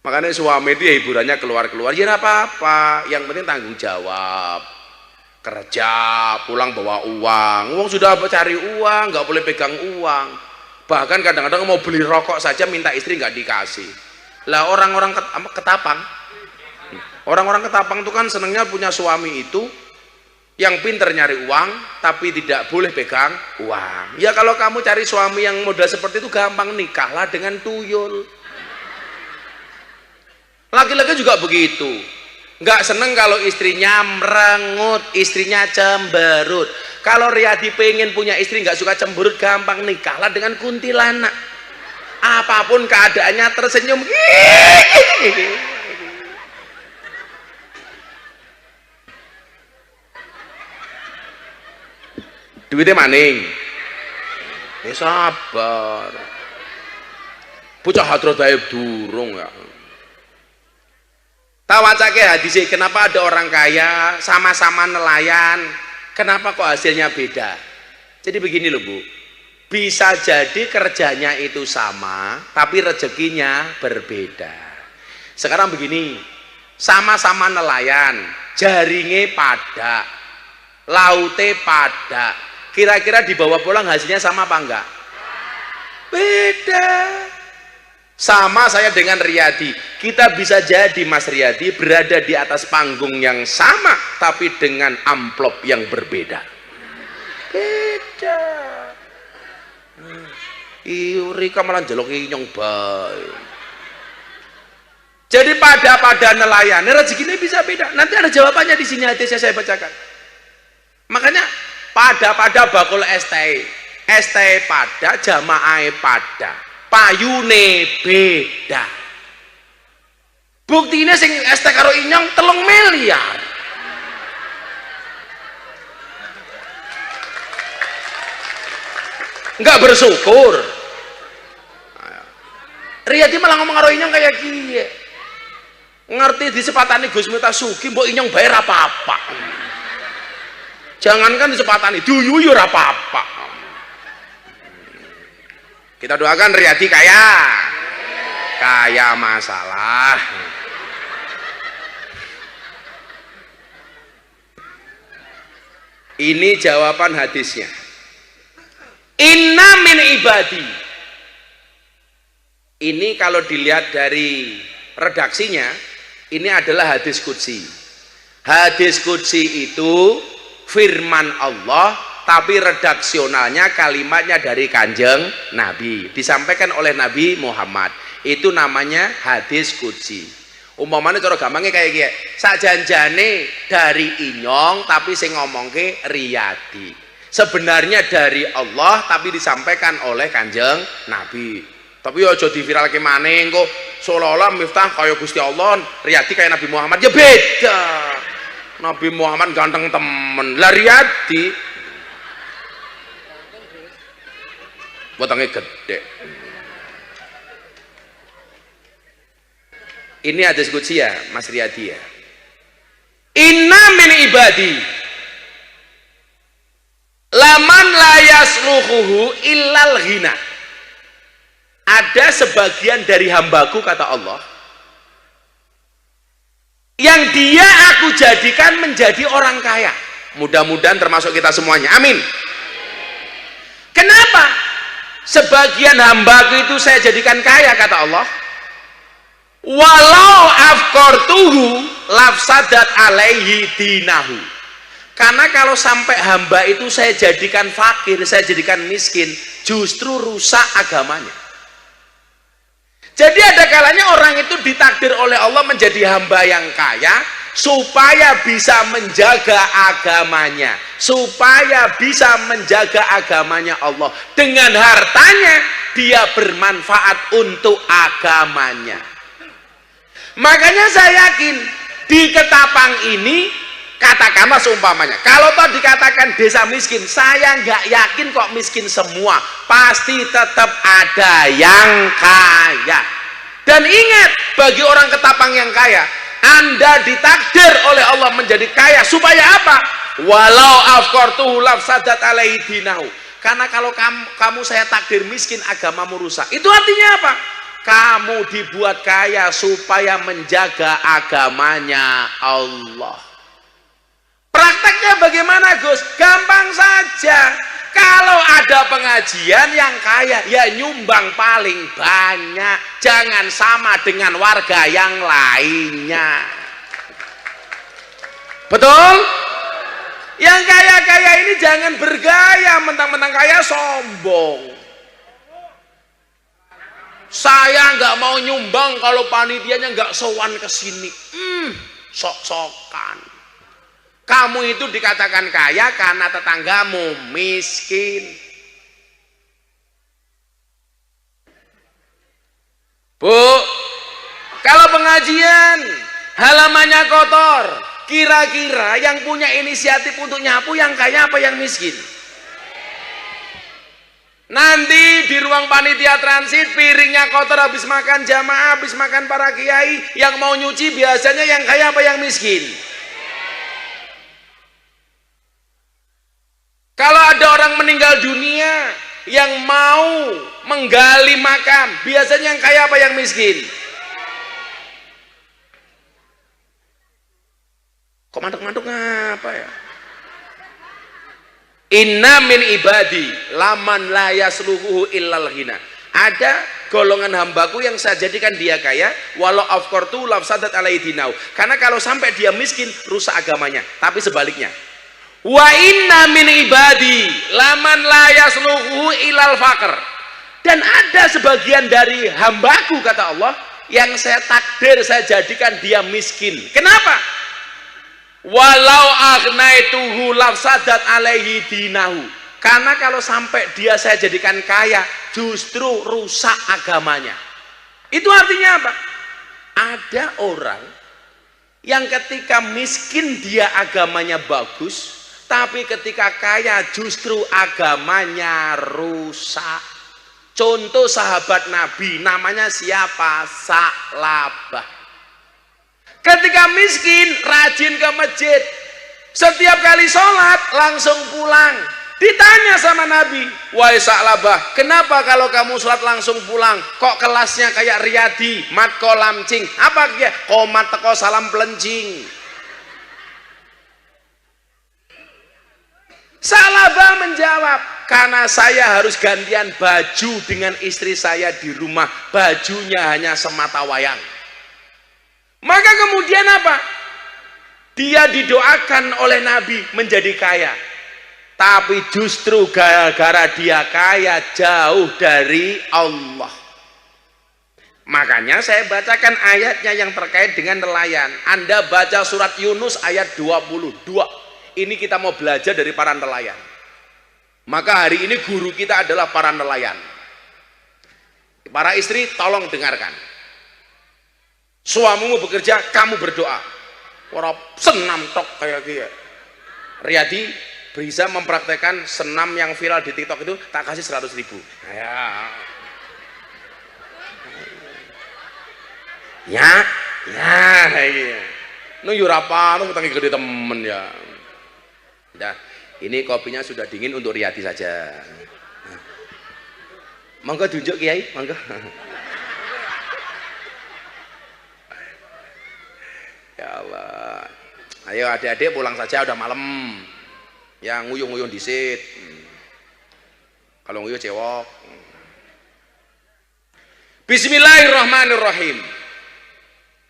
Makanya suami itu ya hiburannya keluar-keluar, ya apa-apa, yang penting tanggung jawab. Kerja, pulang bawa uang. Uang sudah cari uang, nggak boleh pegang uang. Bahkan kadang-kadang mau beli rokok saja minta istri nggak dikasih. Lah orang-orang ketapang, orang-orang ketapang itu kan senangnya punya suami itu yang pinter nyari uang, tapi tidak boleh pegang uang. Ya kalau kamu cari suami yang modal seperti itu gampang, nikahlah dengan tuyul. Laki-laki juga begitu. Nggak seneng kalau istrinya merengut, istrinya cemberut. Kalau Riyadi pengen punya istri nggak suka cemberut, gampang nikahlah dengan kuntilanak. Apapun keadaannya tersenyum. Duitnya maning. Ya sabar. Bocah hadrat bae durung ya. Tawacake hadis, kenapa ada orang kaya sama-sama nelayan, kenapa kok hasilnya beda? Jadi begini loh Bu, bisa jadi kerjanya itu sama tapi rezekinya berbeda. Sekarang begini, sama-sama nelayan, jaringnya pada, laute pada, kira-kira dibawa pulang hasilnya sama apa enggak? Beda. Sama saya dengan Riyadi, kita bisa jadi Mas Riyadi berada di atas panggung yang sama tapi dengan amplop yang berbeda. Beda. Rika malah jelok nyong bae. Jadi pada nelayan rezekinya bisa beda. Nanti ada jawabannya di sini, hadisnya saya bacakan. Makanya pada bakul ST pada, jamaah pada, payune beda. Buktinya sing ST karo inyong 3 miliar. Enggak bersyukur. Riyadi malah ngomong karo inyong kayak gini. Ngerti disepatani Gus Miftah Sugih mbok inyong bayar apa-apa. Jangankan disepatani duyuyur apa-apa. Kita doakan Riyadi kaya masalah. Ini jawaban hadisnya. Inna min ibadi. Ini kalau dilihat dari redaksinya, ini adalah hadis qudsi. Hadis qudsi itu firman Allah, tapi redaksionalnya kalimatnya dari Kanjeng Nabi, disampaikan oleh Nabi Muhammad. Itu namanya hadis qudsi. Umpamanya cara gampangnya kayak gini, sajanjane dari inyong tapi sing ngomongke Riyadi. Sebenarnya dari Allah tapi disampaikan oleh Kanjeng Nabi. Tapi aja diviralke maneh engko seolah-olah Miftah kaya Gusti Allah, Riyadi kayak Nabi Muhammad. Ya beda. Nabi Muhammad ganteng temen. Lah Riyadi potongnya gede. Ini hadis qudsi ya Mas Riyadi ya. Inna min ibadi laman la yasluhuhu illal ghina. Ada sebagian dari hambaku, kata Allah, yang dia aku jadikan menjadi orang kaya. Mudah-mudahan termasuk kita semuanya, amin. Kenapa sebagian hambaku itu saya jadikan kaya, kata Allah? Walau afqartuhu lafsadat alaihi dinahu. Karena kalau sampai hamba itu saya jadikan fakir, saya jadikan miskin, justru rusak agamanya. Jadi ada kalanya orang itu ditakdir oleh Allah menjadi hamba yang kaya supaya bisa menjaga agamanya, supaya bisa menjaga agamanya Allah. Dengan hartanya dia bermanfaat untuk agamanya. Makanya saya yakin di Ketapang ini, katakanlah seumpamanya, kalau toh dikatakan desa miskin, saya nggak yakin kok miskin semua, pasti tetap ada yang kaya. Dan ingat, bagi orang Ketapang yang kaya, Anda ditakdir oleh Allah menjadi kaya supaya apa? Walau afqartuhu lafsadat alaihi dinahu. Karena kalau kamu saya takdir miskin, agamamu rusak. Itu artinya apa? Kamu dibuat kaya supaya menjaga agamanya Allah. Prakteknya bagaimana, Gus? Gampang saja. Kalau ada pengajian yang kaya, ya nyumbang paling banyak. Jangan sama dengan warga yang lainnya. Betul? Yang kaya-kaya ini jangan bergaya, mentang-mentang kaya sombong. Saya nggak mau nyumbang kalau panitianya nggak sowan ke sini. Sok-sokan. Kamu itu dikatakan kaya karena tetanggamu miskin. Bu, kalau pengajian halamannya kotor, kira-kira yang punya inisiatif untuk nyapu yang kaya apa yang miskin? Nanti di ruang panitia transit piringnya kotor habis makan jamaah, habis makan para kiai. Yang mau nyuci biasanya yang kaya apa yang miskin? Kalau ada orang meninggal dunia yang mau menggali makam, biasanya yang kaya apa yang miskin? Kok mantuk-mantuk apa ya? Inna min ibadi laman la yasluhu illal ghina. Ada golongan hambaku yang saya jadikan dia kaya, walau afqartu lafsadat alaidinau. Karena kalau sampai dia miskin, rusak agamanya. Tapi sebaliknya. Wa inna min ibadi laman la yasluhu illal faqr. Dan ada sebagian dari hambaku kata Allah yang saya takdir saya jadikan dia miskin. Kenapa? Walau agnaituhu lafsadat alaihi dinahu. Karena kalau sampai dia saya jadikan kaya, justru rusak agamanya. Itu artinya apa? Ada orang yang ketika miskin dia agamanya bagus, tapi ketika kaya justru agamanya rusak. Contoh sahabat Nabi, namanya siapa? Sa'labah. Ketika miskin, rajin ke masjid. Setiap kali sholat, langsung pulang. Ditanya sama Nabi, wahai Sa'labah, kenapa kalau kamu sholat langsung pulang? Kok kelasnya kayak Riyadi, mat ko lamcing? Apa dia? Komat teko salam pelencing. Sa'labah menjawab, karena saya harus gantian baju dengan istri saya di rumah. Bajunya hanya semata wayang. Maka kemudian apa? Dia didoakan oleh Nabi menjadi kaya. Tapi justru gara-gara dia kaya jauh dari Allah. Makanya saya bacakan ayatnya yang terkait dengan nelayan. Anda baca surat Yunus ayat 22. Ini kita mau belajar dari para nelayan. Maka hari ini guru kita adalah para nelayan. Para istri tolong dengarkan. Suamimu bekerja, kamu berdoa. Orang senam tok kayak gitu. Riyadi bisa mempraktekkan senam yang viral di TikTok itu, tak kasih 100.000. Ya, iya. Nu yurapa, nu kita gede temen ya. Dah, ini kopinya sudah dingin untuk Riyadi saja. Monggo tunjuk Kiai, monggo. Ya Allah, ayo adik-adik pulang saja, udah malam. Ya nguyung-nguyung disit. Kalau nguyuh cewek. Bismillahirrahmanirrahim.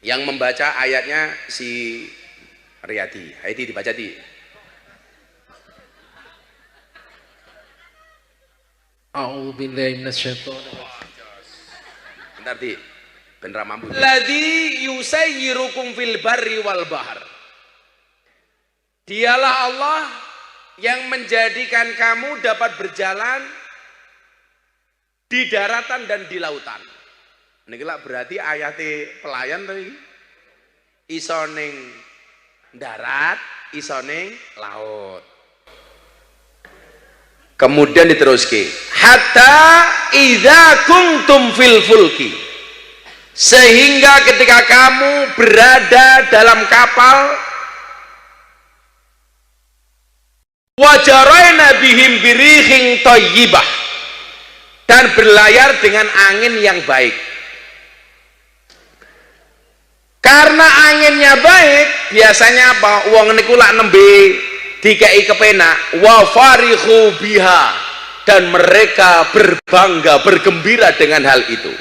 Yang membaca ayatnya si Riyadi. Haidi dibaca di. A'udzubillahi minasyaitonir rajim. Bentar di. Bener mampu. Ladzi yusayyirukum fil barri wal bahr. Dialah Allah yang menjadikan kamu dapat berjalan di daratan dan di lautan. Niki lak berarti ayate pelayan to iki. Iso ning darat, iso ning laut. Kemudian diteruske, hatta idza kuntum fil fulki. Sehingga ketika kamu berada dalam kapal, wajaraina bihim birihin thayyibah, dan berlayar dengan angin yang baik. Karena anginnya baik, biasanya apa? Wong niku lak nembe dikei kepenak, wa farihu biha, dan mereka berbangga, bergembira dengan hal itu.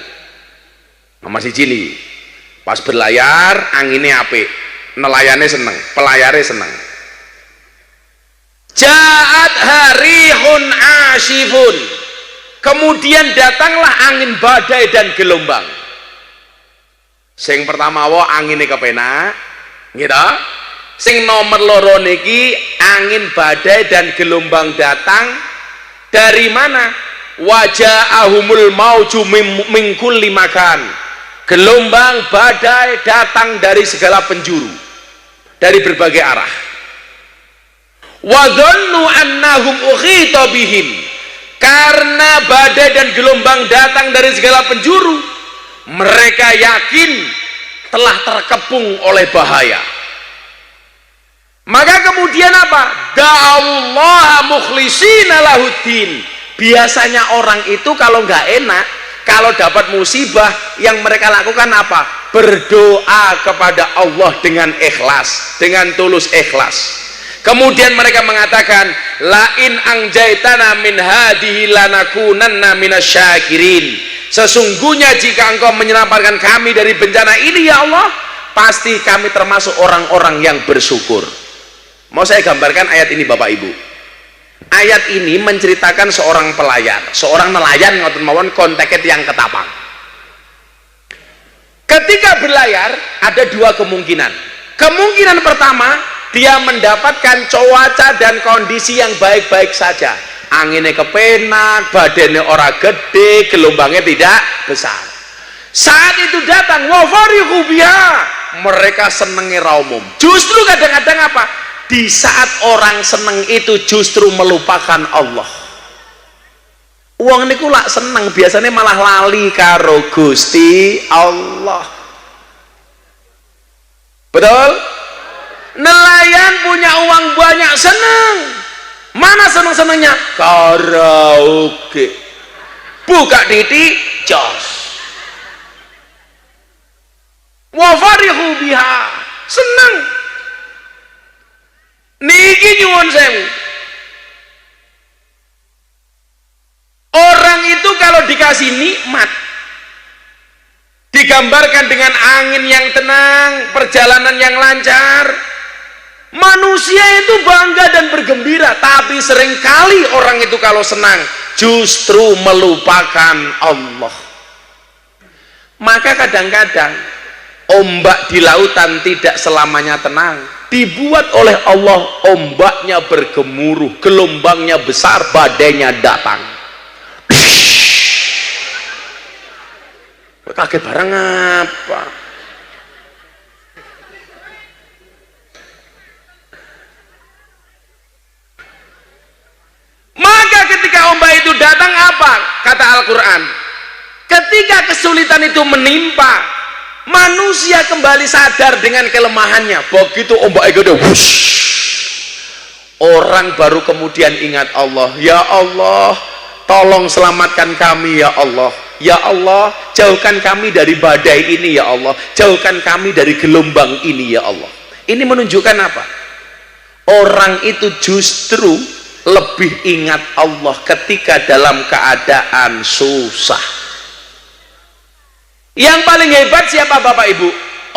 Masih cili pas berlayar anginnya apik, nelayannya seneng, pelayarnya seneng. Ja'at harihun asyifun, kemudian datanglah angin badai dan gelombang. Sing pertama wa anginnya kepenak gitu. Sing nomor loro niki angin badai dan gelombang datang dari mana? Waja'ahumul mauju min kulli makan. Gelombang badai datang dari segala penjuru, dari berbagai arah. Wa dhannu annahum ukhita bihim, karena mana badai dan gelombang datang dari segala penjuru, mereka yakin telah terkepung oleh bahaya. Maka kemudian apa? Da'allaha mukhlishina lahuddin. Biasanya orang itu kalau nggak enak, kalau dapat musibah, yang mereka lakukan apa? Berdoa kepada Allah dengan ikhlas, dengan tulus ikhlas. Kemudian mereka mengatakan, lain angjaitana min hadihi lanakunanna minasyakirin. Sesungguhnya jika engkau menyelamatkan kami dari bencana ini ya Allah, pasti kami termasuk orang-orang yang bersyukur. Mau saya gambarkan ayat ini Bapak Ibu. Ayat ini menceritakan seorang pelayar, seorang nelayan ngoten mawon konteket yang ketapang. Ketika berlayar ada dua kemungkinan. Kemungkinan pertama, dia mendapatkan cuaca dan kondisi yang baik-baik saja. Anginnya kepenak, badannya ora gede, gelombangnya tidak besar. Saat itu datang wafarihu biha, mereka senengi raumum. Justru kadang-kadang apa? Di saat orang seneng itu justru melupakan Allah. Uang niku lak seneng, biasanya malah lali karo Gusti Allah. Betul? Nelayan punya uang banyak seneng. Mana seneng-senengnya? Karaoke. Buka titik, jos. Wafarihu biha, seneng. Niki nyuwun sewu. Orang itu kalau dikasih nikmat, digambarkan dengan angin yang tenang, perjalanan yang lancar, manusia itu bangga dan bergembira. Tapi seringkali orang itu kalau senang justru melupakan Allah. Maka kadang-kadang ombak di lautan tidak selamanya tenang. Dibuat oleh Allah, ombaknya bergemuruh, gelombangnya besar, badainya datang. Kaget barang apa? Maka ketika ombak itu datang apa? Kata Al-Quran, ketika kesulitan itu menimpa, manusia kembali sadar dengan kelemahannya. Begitu ombak itu udah wush, orang baru kemudian ingat Allah. Ya Allah, tolong selamatkan kami ya Allah. Ya Allah, jauhkan kami dari badai ini ya Allah. Jauhkan kami dari gelombang ini ya Allah. Ini menunjukkan apa? Orang itu justru lebih ingat Allah ketika dalam keadaan susah. Yang paling hebat siapa Bapak Ibu?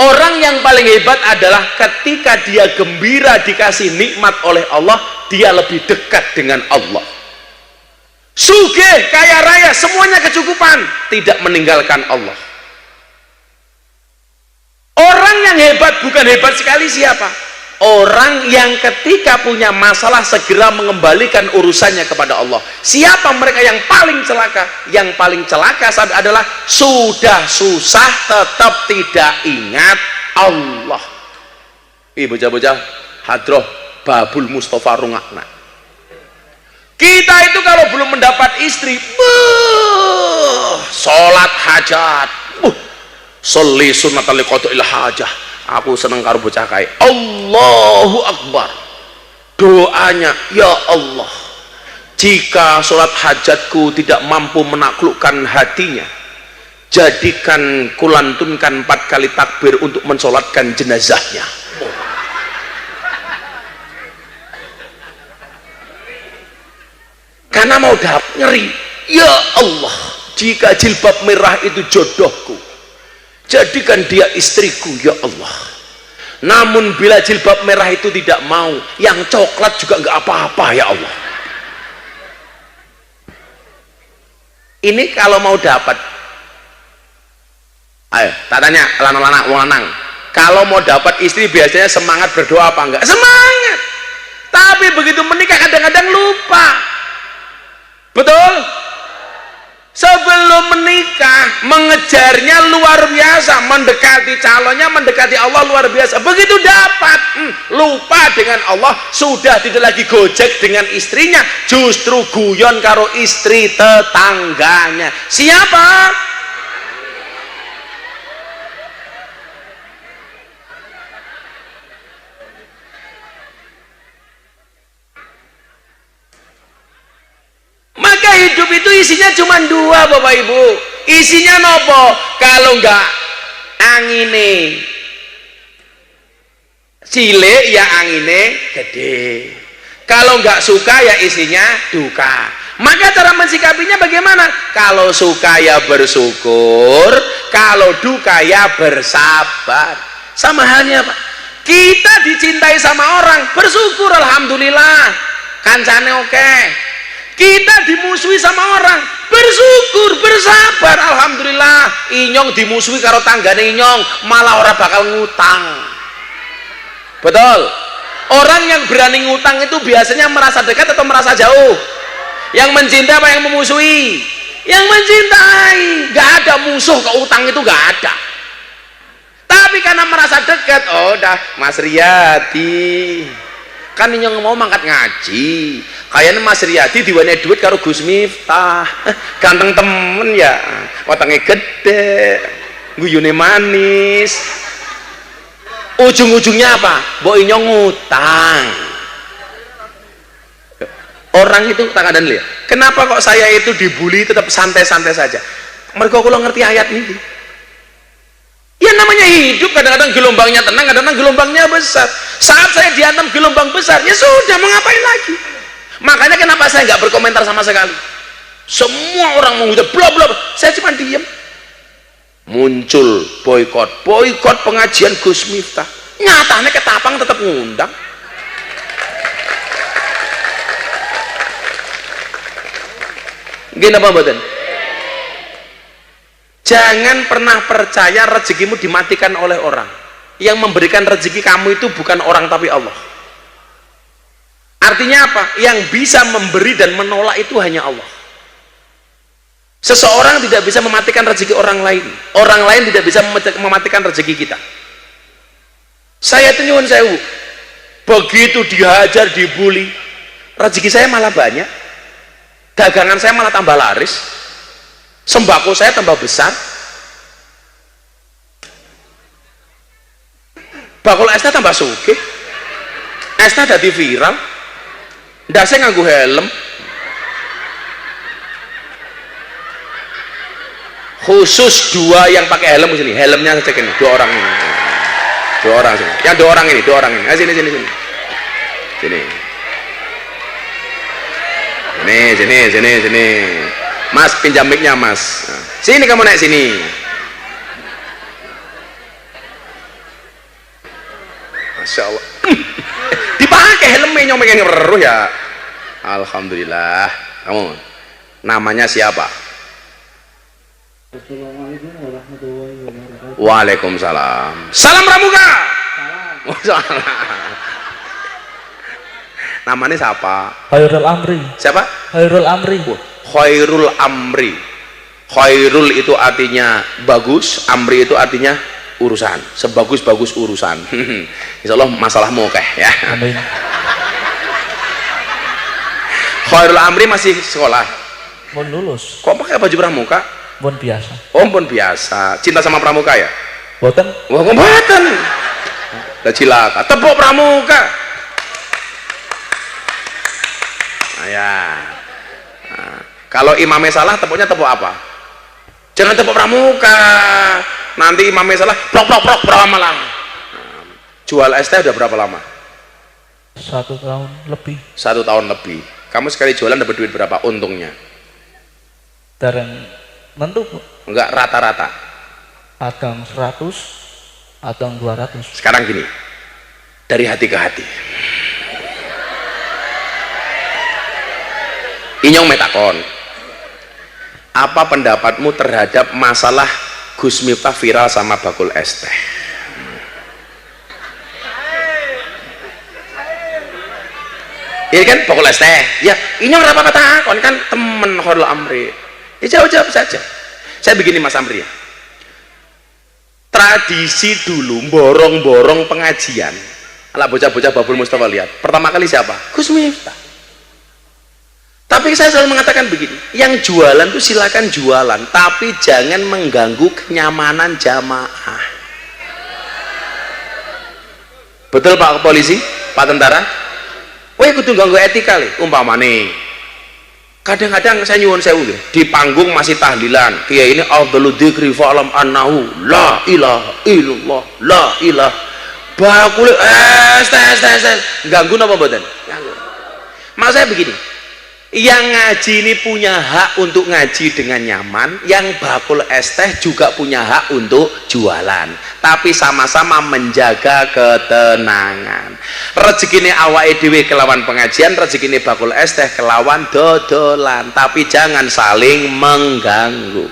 Orang yang paling hebat adalah ketika dia gembira dikasih nikmat oleh Allah, dia lebih dekat dengan Allah. Sugih, kaya raya, semuanya kecukupan, tidak meninggalkan Allah. Orang yang hebat bukan hebat sekali siapa? Orang yang ketika punya masalah segera mengembalikan urusannya kepada Allah. Siapa mereka yang paling celaka? Yang paling celaka adalah sudah susah tetap tidak ingat Allah. Bocah-bocah hadroh babul Mustafa rungakna. Kita itu kalau belum mendapat istri, sholat hajat, sholli sunnatal liqatul hajah. Aku seneng karo bocah kae. Allahu Akbar. Doanya, ya Allah, jika sholat hajatku tidak mampu menaklukkan hatinya, jadikan kulantunkan 4 kali takbir untuk mensolatkan jenazahnya. Karena mau dapat ngeri. Ya Allah, jika jilbab merah itu jodohku, jadikan dia istriku ya Allah. Namun bila jilbab merah itu tidak mau, yang coklat juga nggak apa-apa ya Allah. Ini kalau mau dapat, ayo tak tanya lanang-lanang wong lanang, kalau mau dapat istri biasanya semangat berdoa apa enggak? Semangat. Tapi begitu menikah kadang-kadang lupa. Betul? Sebelum menikah mengejarnya luar biasa, mendekati calonnya, mendekati Allah luar biasa. Begitu dapat, lupa dengan Allah, sudah tidak lagi gojek dengan istrinya, justru guyon karo istri tetangganya. Siapa? Maka hidup itu isinya cuma dua, Bapak Ibu. Isinya nopo? Kalau enggak angine cilik, ya angine gede. Kalau enggak suka, ya isinya duka. Maka cara mensikapinya bagaimana? Kalau suka ya bersyukur, kalau duka ya bersabar. Sama halnya Pak, kita dicintai sama orang, bersyukur alhamdulillah, kancane oke. Kita dimusuhi sama orang, bersyukur, bersabar, alhamdulillah. Inyong dimusuhi karo tanggane inyong, malah orang bakal ngutang. Betul? Orang yang berani ngutang itu biasanya merasa dekat atau merasa jauh? Yang mencintai apa yang memusuhi? Yang mencintai. Gak ada musuh ke utang itu, gak ada. Tapi karena merasa dekat, oh dah Mas Riyadi kan ini yang mau mangkat ngaji, kayaknya Mas Riyadi diwane duit karo Gus Miftah, ganteng temen ya, watangnya gede, guyune manis, ujung-ujungnya apa? Mbok inyong ngutang. Orang itu tak ada lihat, kenapa kok saya itu dibully tetap santai-santai saja? Mereka kalau ngerti ayat ini, ya namanya hidup, kadang-kadang gelombangnya tenang, kadang-kadang gelombangnya besar. Saat saya dihantam gelombang besar, ya sudah, mau ngapain lagi? Makanya kenapa saya nggak berkomentar sama sekali? Semua orang menghujat, bla bla, saya cuma diam. Muncul boykot pengajian Gus Miftah, nyatanya ketapang tetap ngundang. Gini apa mboten? Jangan pernah percaya rezekimu dimatikan oleh orang. Yang memberikan rezeki kamu itu bukan orang tapi Allah. Artinya apa? Yang bisa memberi dan menolak itu hanya Allah. Seseorang tidak bisa mematikan rezeki orang lain. Orang lain tidak bisa mematikan rezeki kita. Saya itu nyuwun sewu, begitu dihajar, dibully, rezeki saya malah banyak, dagangan saya malah tambah laris, sembako saya tambah besar, bakul esnya tambah sugih, esnya jadi viral, ndasnya nganggo helm, khusus dua yang pakai helm sini, helmnya cek ini, dua orang ini, yang dua orang ini, ayo sini, sini, Mas pinjam mic-nya Mas, sini kamu naik sini. Masya Allah, dipakai helmnya nyomeng yang beruh ya. Alhamdulillah. Kamu namanya siapa? Assalamualaikum warahmatullahi wabarakatuh. Waalaikumsalam. Salam Pramuka. Salam. Namanya siapa? Khairul Amri. Siapa? Khairul Amri. Khairul Amri. Khairul itu artinya bagus, Amri itu artinya urusan, sebagus-bagus urusan. Insya Allah masalahmu oke ya. Amin. Khairul Amri masih sekolah. Mohon lulus. Kok pakai baju pramuka? Mohon biasa. Oh, pun biasa. Cinta sama pramuka ya? Boten. Wah, kok boten? Lah cilaka. Tepuk pramuka. Nah, ya. Nah, kalau imamnya salah, tepuknya tepuk apa? Jangan tepuk pramuka. Nanti imamnya salah, prok berapa lama? Nah, jual ST udah berapa lama? 1 tahun lebih. 1 tahun lebih. Kamu sekali jualan dapat duit berapa untungnya? Dereng nentu, Bu. Enggak, rata-rata. Adang 100, adang 200. Sekarang gini, dari hati ke hati. Inyong metakon, apa pendapatmu terhadap masalah Gus Miftah viral sama bakul es teh? Ini kan bakul es teh, ya inyong apa takon kan temen Khairul Amri. Ya jawab saja. Saya begini Mas Amri ya. Tradisi dulu borong-borong pengajian. Alah bocah-bocah Babul Mustafa lihat. Pertama kali siapa? Gus Miftah. Tapi saya selalu mengatakan begini, yang jualan itu silakan jualan, tapi jangan mengganggu kenyamanan jamaah. Betul Pak Polisi, Pak Tentara? Wah, kudu ganggu etika li, umpamane. Kadang-kadang saya nyuwun sewu di panggung masih tahlilan. Kiai ini afdhalu dzikri fa'lam annahu la ilaha illallah, la ilaha. Bakul tes. Ganggu napa mboten? Ganggu. Maksud saya begini. Yang ngaji ini punya hak untuk ngaji dengan nyaman, yang bakul es teh juga punya hak untuk jualan, tapi sama-sama menjaga ketenangan. Rezekine awake dhewe kelawan pengajian, rezekine bakul es teh kelawan dodolan, tapi jangan saling mengganggu.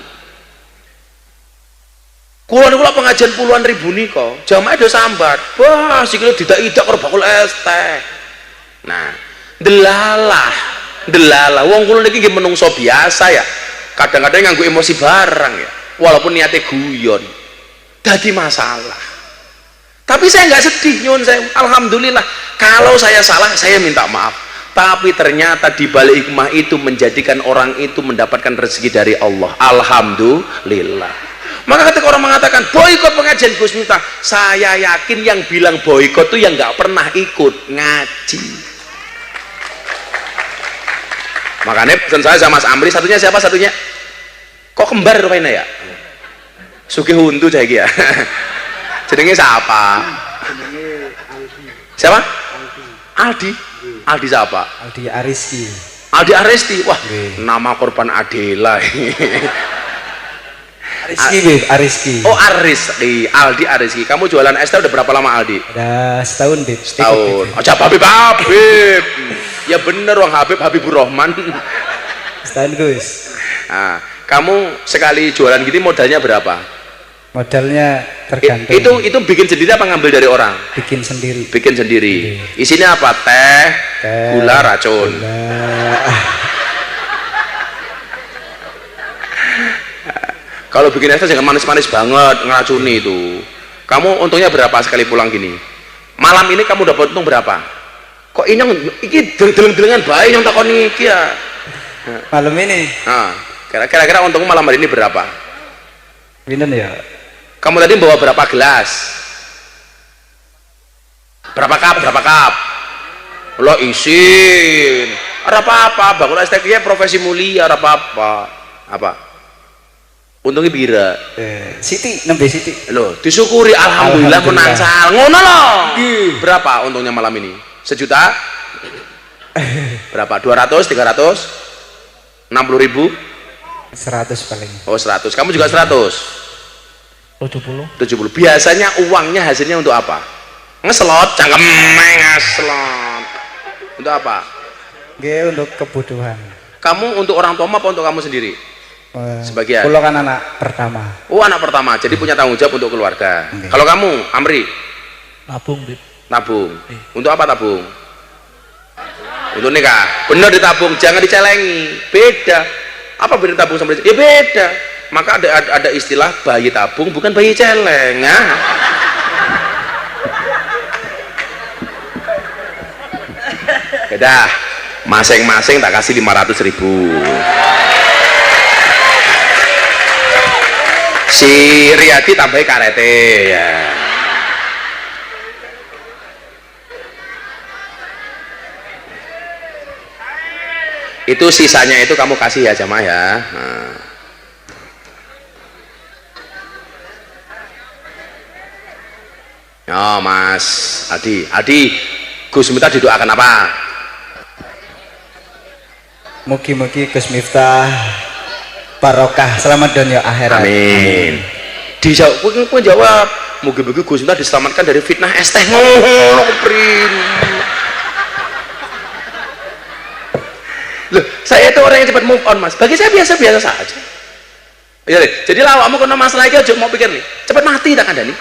Kula pengajian puluhan ribu niko, jamaah do sambat, wah sikile didak-idak karo bakul es teh. Nah, delalah wong kula niki nggih menungso biasa ya, kadang-kadang nganggo emosi barang ya, walaupun niatnya guyon dadi masalah. Tapi saya nggak sedih, nyuwun saya, alhamdulillah. Kalau saya salah saya minta maaf, tapi ternyata di balik hikmah itu menjadikan orang itu mendapatkan rezeki dari Allah, alhamdulillah. Maka ketika orang mengatakan boikot pengajian Gus Miftah, saya yakin yang bilang boikot itu yang nggak pernah ikut ngaji. Makanya pesan saya sama Mas Amri, satunya siapa satunya? Kok kembar rupanya ya? Sugihuntu saya ya. Jenenge siapa? Siapa? Aldi. Aldi siapa? Aldi Ariski. Aldi Aristi. Wah, nama korban Adela. Ariski. Oh, Ariski. Aldi Ariski. Kamu jualan es teh udah berapa lama, Aldi? Udah setahun, Bib. Setahun. Aja Habib. Ya bener Wang Habibur Rahman. Setahun Gus. Nah, kamu sekali jualan gini modalnya berapa? Modalnya tergantung. Itu bikin sendiri apa ngambil dari orang? Bikin sendiri. Bikin sendiri. Isinya apa? Teh, gula, racun. Kalau bikin es teh jangan manis-manis banget, ngeracuni itu. Kamu untungnya berapa sekali pulang gini? Malam ini kamu dapat untung berapa? Kok ini deleng-delengan baik yang takoni iki ya. Malam ini. Nah, kira-kira untungmu malam hari ini berapa? Pinten ya? Kamu tadi bawa berapa gelas? Berapa cup? Lo isin. Ora apa-apa, bakul es teh profesi mulia, ora apa-apa. Apa? Untungnya pira? Siti, nembe Siti. Loh, disyukuri alhamdulillah menang sal. Ngono loh. Berapa untungnya malam ini? 1 juta? Berapa? 200, 300? 60.000? 100 paling. Oh 100. Kamu juga 100? 70. Biasanya uangnya hasilnya untuk apa? Ngeslot, cangkemeng ngeslot. Untuk apa? Nggih, untuk kebutuhan. Kamu untuk orang tua apa untuk kamu sendiri? Sebagian. Kulo kan anak pertama. Oh, anak pertama. Jadi punya tanggung jawab untuk keluarga. Okay. Kalau kamu, Amri? Nabung, Bib. Tabung. Untuk apa tabung? Untuk nikah. Benar ditabung, jangan dicelengi. Beda. Apa beda tabung sama ya beda. Maka ada istilah bayi tabung bukan bayi celeng. Nah. Beda. Masing-masing tak kasih 500.000. Si Riyadi tambahin karete ya. Itu sisanya itu kamu kasih ya jamaah ya. Nah. Oh Mas Adi Gus Miftah didoakan apa? Mugi-mugi Gus Miftah barokah selamat dunia akhirat. Amin. Dijawab, aku jawab. Mugi-mugi Gus Miftah diselamatkan dari fitnah es teh. Ngono prin. Loh, saya itu orang yang cepat move on Mas. Bagi saya biasa-biasa saja. Ya, jadi lawakmu kena masalah iki aja mau pikir nih. Cepat mati tak kandani.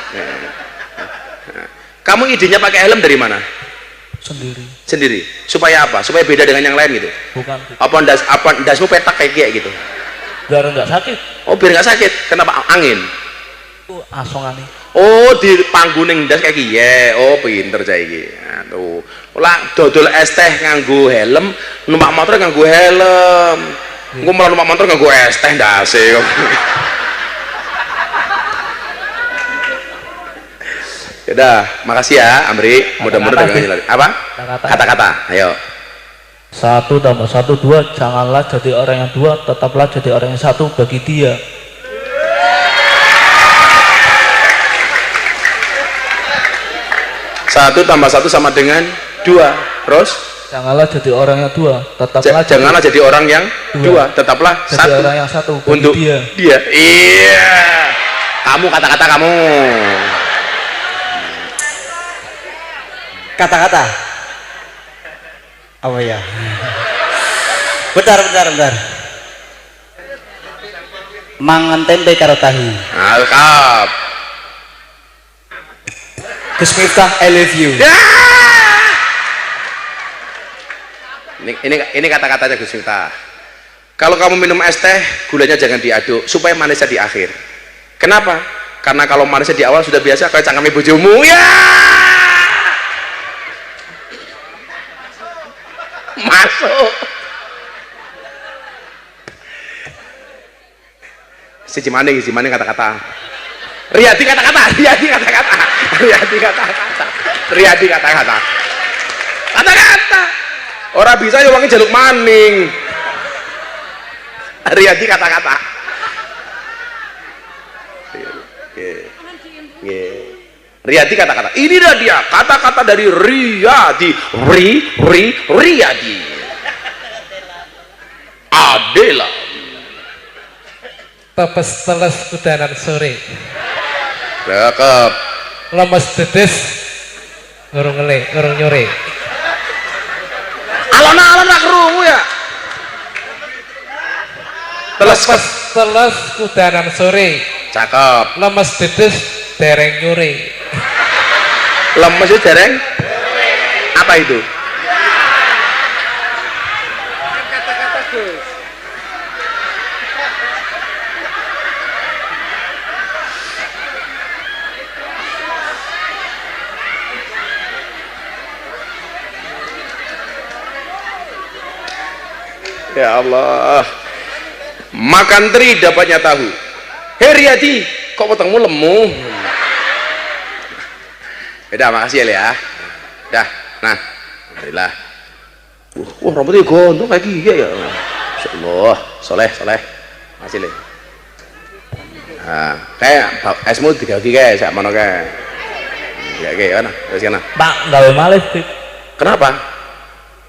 Kamu idenya pakai helm dari mana? Sendiri. Supaya apa? Supaya beda dengan yang lain gitu. Bukan. Apa ndasmu petak kayak gitu? biar nggak sakit. Oh, biar nggak sakit. Kenapa? Angin. Itu asongan nih. Oh, di pangguning ndas kayak kiye. Oh, pinter cah iki. Aduh. Lah dodol es teh nganggo helm, numpak motor nganggo helm. Engko malah numpak motor nganggo es teh ndase. Yaudah, makasih ya Amri. Mudah-mudahan dagangannya lagi. Apa? Kata-kata. Ayo. 1 tambah 1 2, janganlah jadi orang yang 2, tetaplah jadi orang yang 1 bagi dia. 1 tambah 1 sama dengan 2. Terus? Janganlah jadi orang yang 2, tetaplah Janganlah jadi orang yang 2, tetaplah jadi 1 orang yang 1 bagi untuk dia. Iya. Kamu kata-kata kamu. Kata-kata. Apa ya? Bentar. Mangan tempe karo tahu. Alkap. Gus Miftah, I love you. Ya. Ini kata-katanya Gus Miftah. Kalau kamu minum es teh, gulanya jangan diaduk supaya manisnya di akhir. Kenapa? Karena kalau manisnya di awal sudah biasa kayak cangkeme bojomu. Ya. Masuk. Si Maning kata-kata. Riyadi kata-kata. Orang bisa ya wangi jaluk maning. Riyadi kata-kata. Riyadi kata-kata. Inilah dia kata-kata dari Riyadi. Riyadi. Adela. Pepes teles kudanan sore. Cakep. Lemes dedes urung nyore. Alon-alon nak krungu ya. Pepes teles kudanan sore. Cakep. Lemes dedes dereng nyore. Lemes itu dereng? Apa itu? Ya Allah. Makan teri dapatnya tahu. Riyadi, kok potongmu lemu? Udah, makasih ya. Dah, nah, alhamdulillah. Wah, rambutnya gondrong kayak gini ya. Insyaallah, soleh. Makasih le. Nah, kayak esmu dibagi kayak sak mana kayak. Kayak mana? Terus kana. Pak, gawe malih, Bib. Kenapa?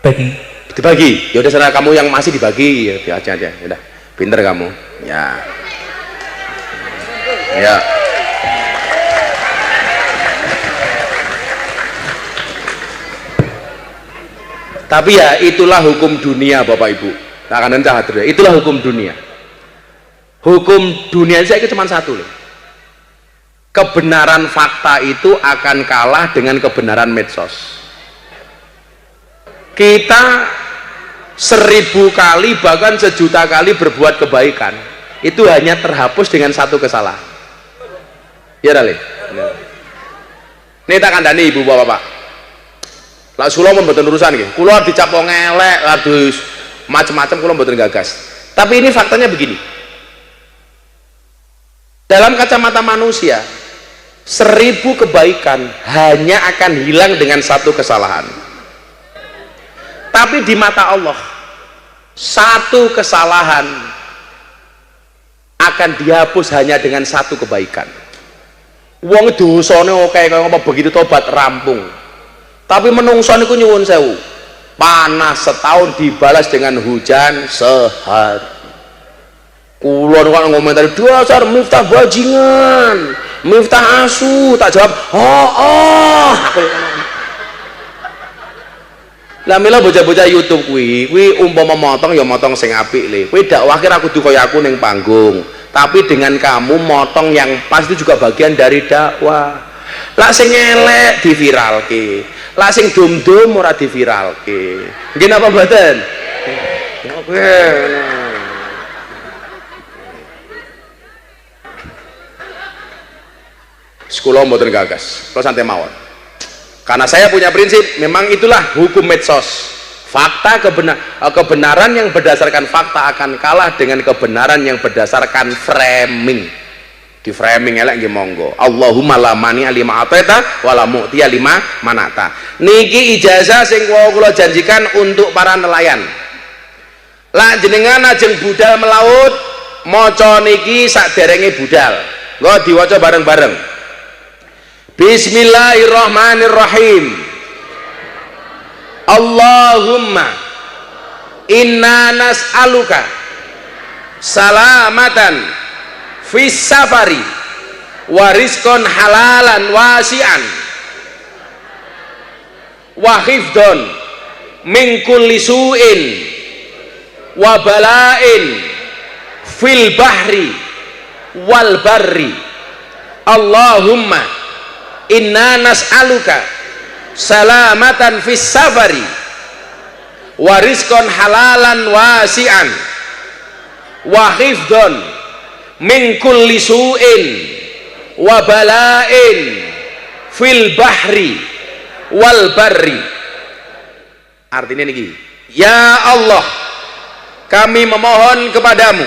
Bagi. Dibagi. Ya udah sana kamu yang masih dibagi ya aja. Udah. Pinter kamu. Ya. Ya. Tapi ya itulah hukum dunia Bapak Ibu. Itulah hukum dunia. Hukum dunia saya cuma satu loh. Kebenaran fakta itu akan kalah dengan kebenaran medsos. Kita 1000 kali bahkan 1.000.000 kali berbuat kebaikan, itu hanya terhapus dengan satu kesalahan. Ya Rale. Ini tak kandani ibu bapak. Lah kula mun mboten urusan nggih. Kula dicap wong elek, adus macam-macam kula mboten gagas. Tapi ini faktanya begini. Dalam kacamata manusia, 1000 kebaikan hanya akan hilang dengan satu kesalahan. Tapi di mata Allah, satu kesalahan akan dihapus hanya dengan satu kebaikan. Wong dosane oke kaya apa begitu tobat rampung. Tapi menungso niku nyuwun sewu. Panas setahun dibalas dengan hujan sehari. Kula niku ngomentari dasar Miftah bajingan, Miftah asu, tak jawab. Lah mila bocah-bocah YouTube kuwi umpama motong ya motong sing apik le. Kuwi dakwah kira kudu kaya aku ning panggung. Tapi dengan kamu motong yang pas itu juga bagian dari dakwah. Lah sing elek diviralke. Lah sing dum-dum ora diviralke. Nggih napa mboten? Oke. Sekolah mboten gagas, kalau santai mawon. Karena saya punya prinsip, memang itulah hukum medsos. Fakta kebenaran yang berdasarkan fakta akan kalah dengan kebenaran yang berdasarkan framing. Di framing elek nggih monggo. Allahumma la mani lima ataita wala mu'tiya lima manata. Niki ijazah sing kula janjikan untuk para nelayan. Lah jenengan ajeng budal melaut, maca niki saderenge budal. Nggo diwaca bareng-bareng. Bismillahirrahmanirrahim. Allahumma inna nas'aluka salamatan fis safari wa rizqan halalan wasi'an wa hifdon min kulli su'in wa bala'in fil bahri wal barri. Allahumma inna nas'aluka salamatan fis safari wa rizqan halalan wasi'an wa hifdon min kulli su'in wa bala'in fil bahri wal barri. Artinya niki, ya Allah, kami memohon kepadamu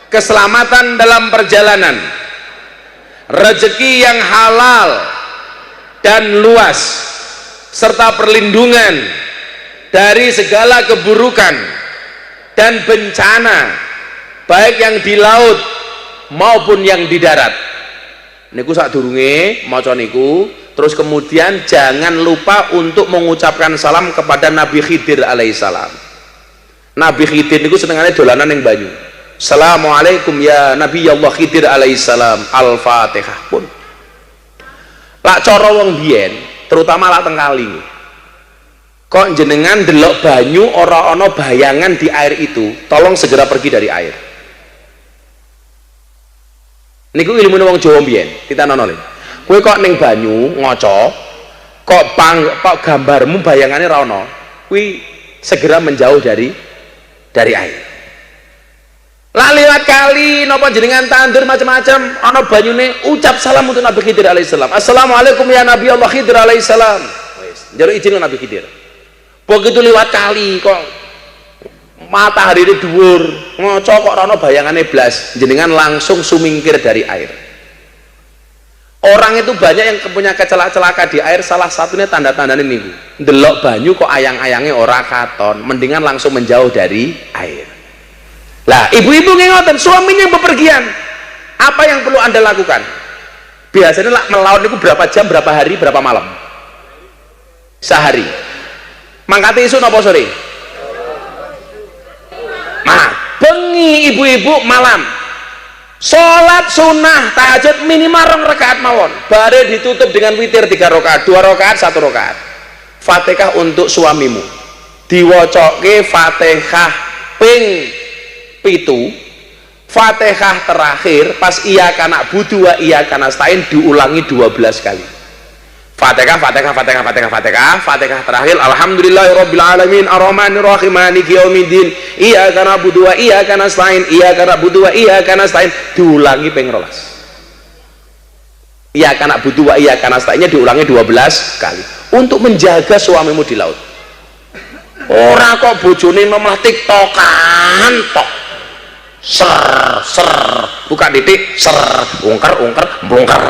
keselamatan dalam perjalanan, rezeki yang halal dan luas, serta perlindungan dari segala keburukan dan bencana, baik yang di laut maupun yang di darat. Niku sadurunge maca niku, terus kemudian jangan lupa untuk mengucapkan salam kepada Nabi Khidir alaihissalam. Nabi Khidir niku senengane dolanan ning banyu. Assalamualaikum ya Nabi Allah Khidir alaihissalam. Al-Fatihah pun. Lak cara wong biyen, terutama lak teng kali. Kok jenengan delok banyu ora ana bayangan di air itu, tolong segera pergi dari air. Niku ilmune wong Jawa biyen, ditanono. Kowe kok ning banyu ngaca, kok gambarmu bayangane ra ana, kuwi segera menjauh dari air. Lah lewat kali napa jenengan tandur macam-macam ana banyune, ucap salam untuk Nabi Khidir alaihissalam. Assalamualaikum ya Nabi Allah Khidir alaihissalam. Wis, njaluk izin Nabi Khidir. Begitu lewat kali kok matahari ini dhuwur, ngaca kok ora ana bayangane blas, jenengan langsung sumingkir dari air. Orang itu banyak yang punya celaka di air, salah satunya tanda-tandanya niku. Ndelok banyu kok ayang-ayange ora katon, mendingan langsung menjauh dari air. Lah, ibu-ibu ngoten, suaminya bepergian. Apa yang perlu Anda lakukan? Biasanya lah melaut itu berapa jam, berapa hari, berapa malam? Sehari. Mangkate isu napa sore? Nah, bengi ibu-ibu malam. Salat sunnah tahajud minimal 2 rakaat mawon. Bare ditutup dengan witir 3 rakaat, 2 rakaat, 1 rakaat. Fatihah untuk suamimu. Diwacoke Fatihah ping 7, Fatihah terakhir pas iya kana budu wa iya kana stain diulangi 12 kali. Fatihah terakhir alhamdulillahirabbil alamin arrahmanir rahim maliki yaumiddin iyyaka na'budu wa iyyaka nasta'in iyyaka na'budu wa iyyaka nasta'in diulangi ping 12. Iyyaka na'budu wa iyyaka nasta'innya diulangi 12 kali untuk menjaga suamimu di laut. Ora kok bojone memah tiktokan tok. Ser buka titik ser ungker bongkar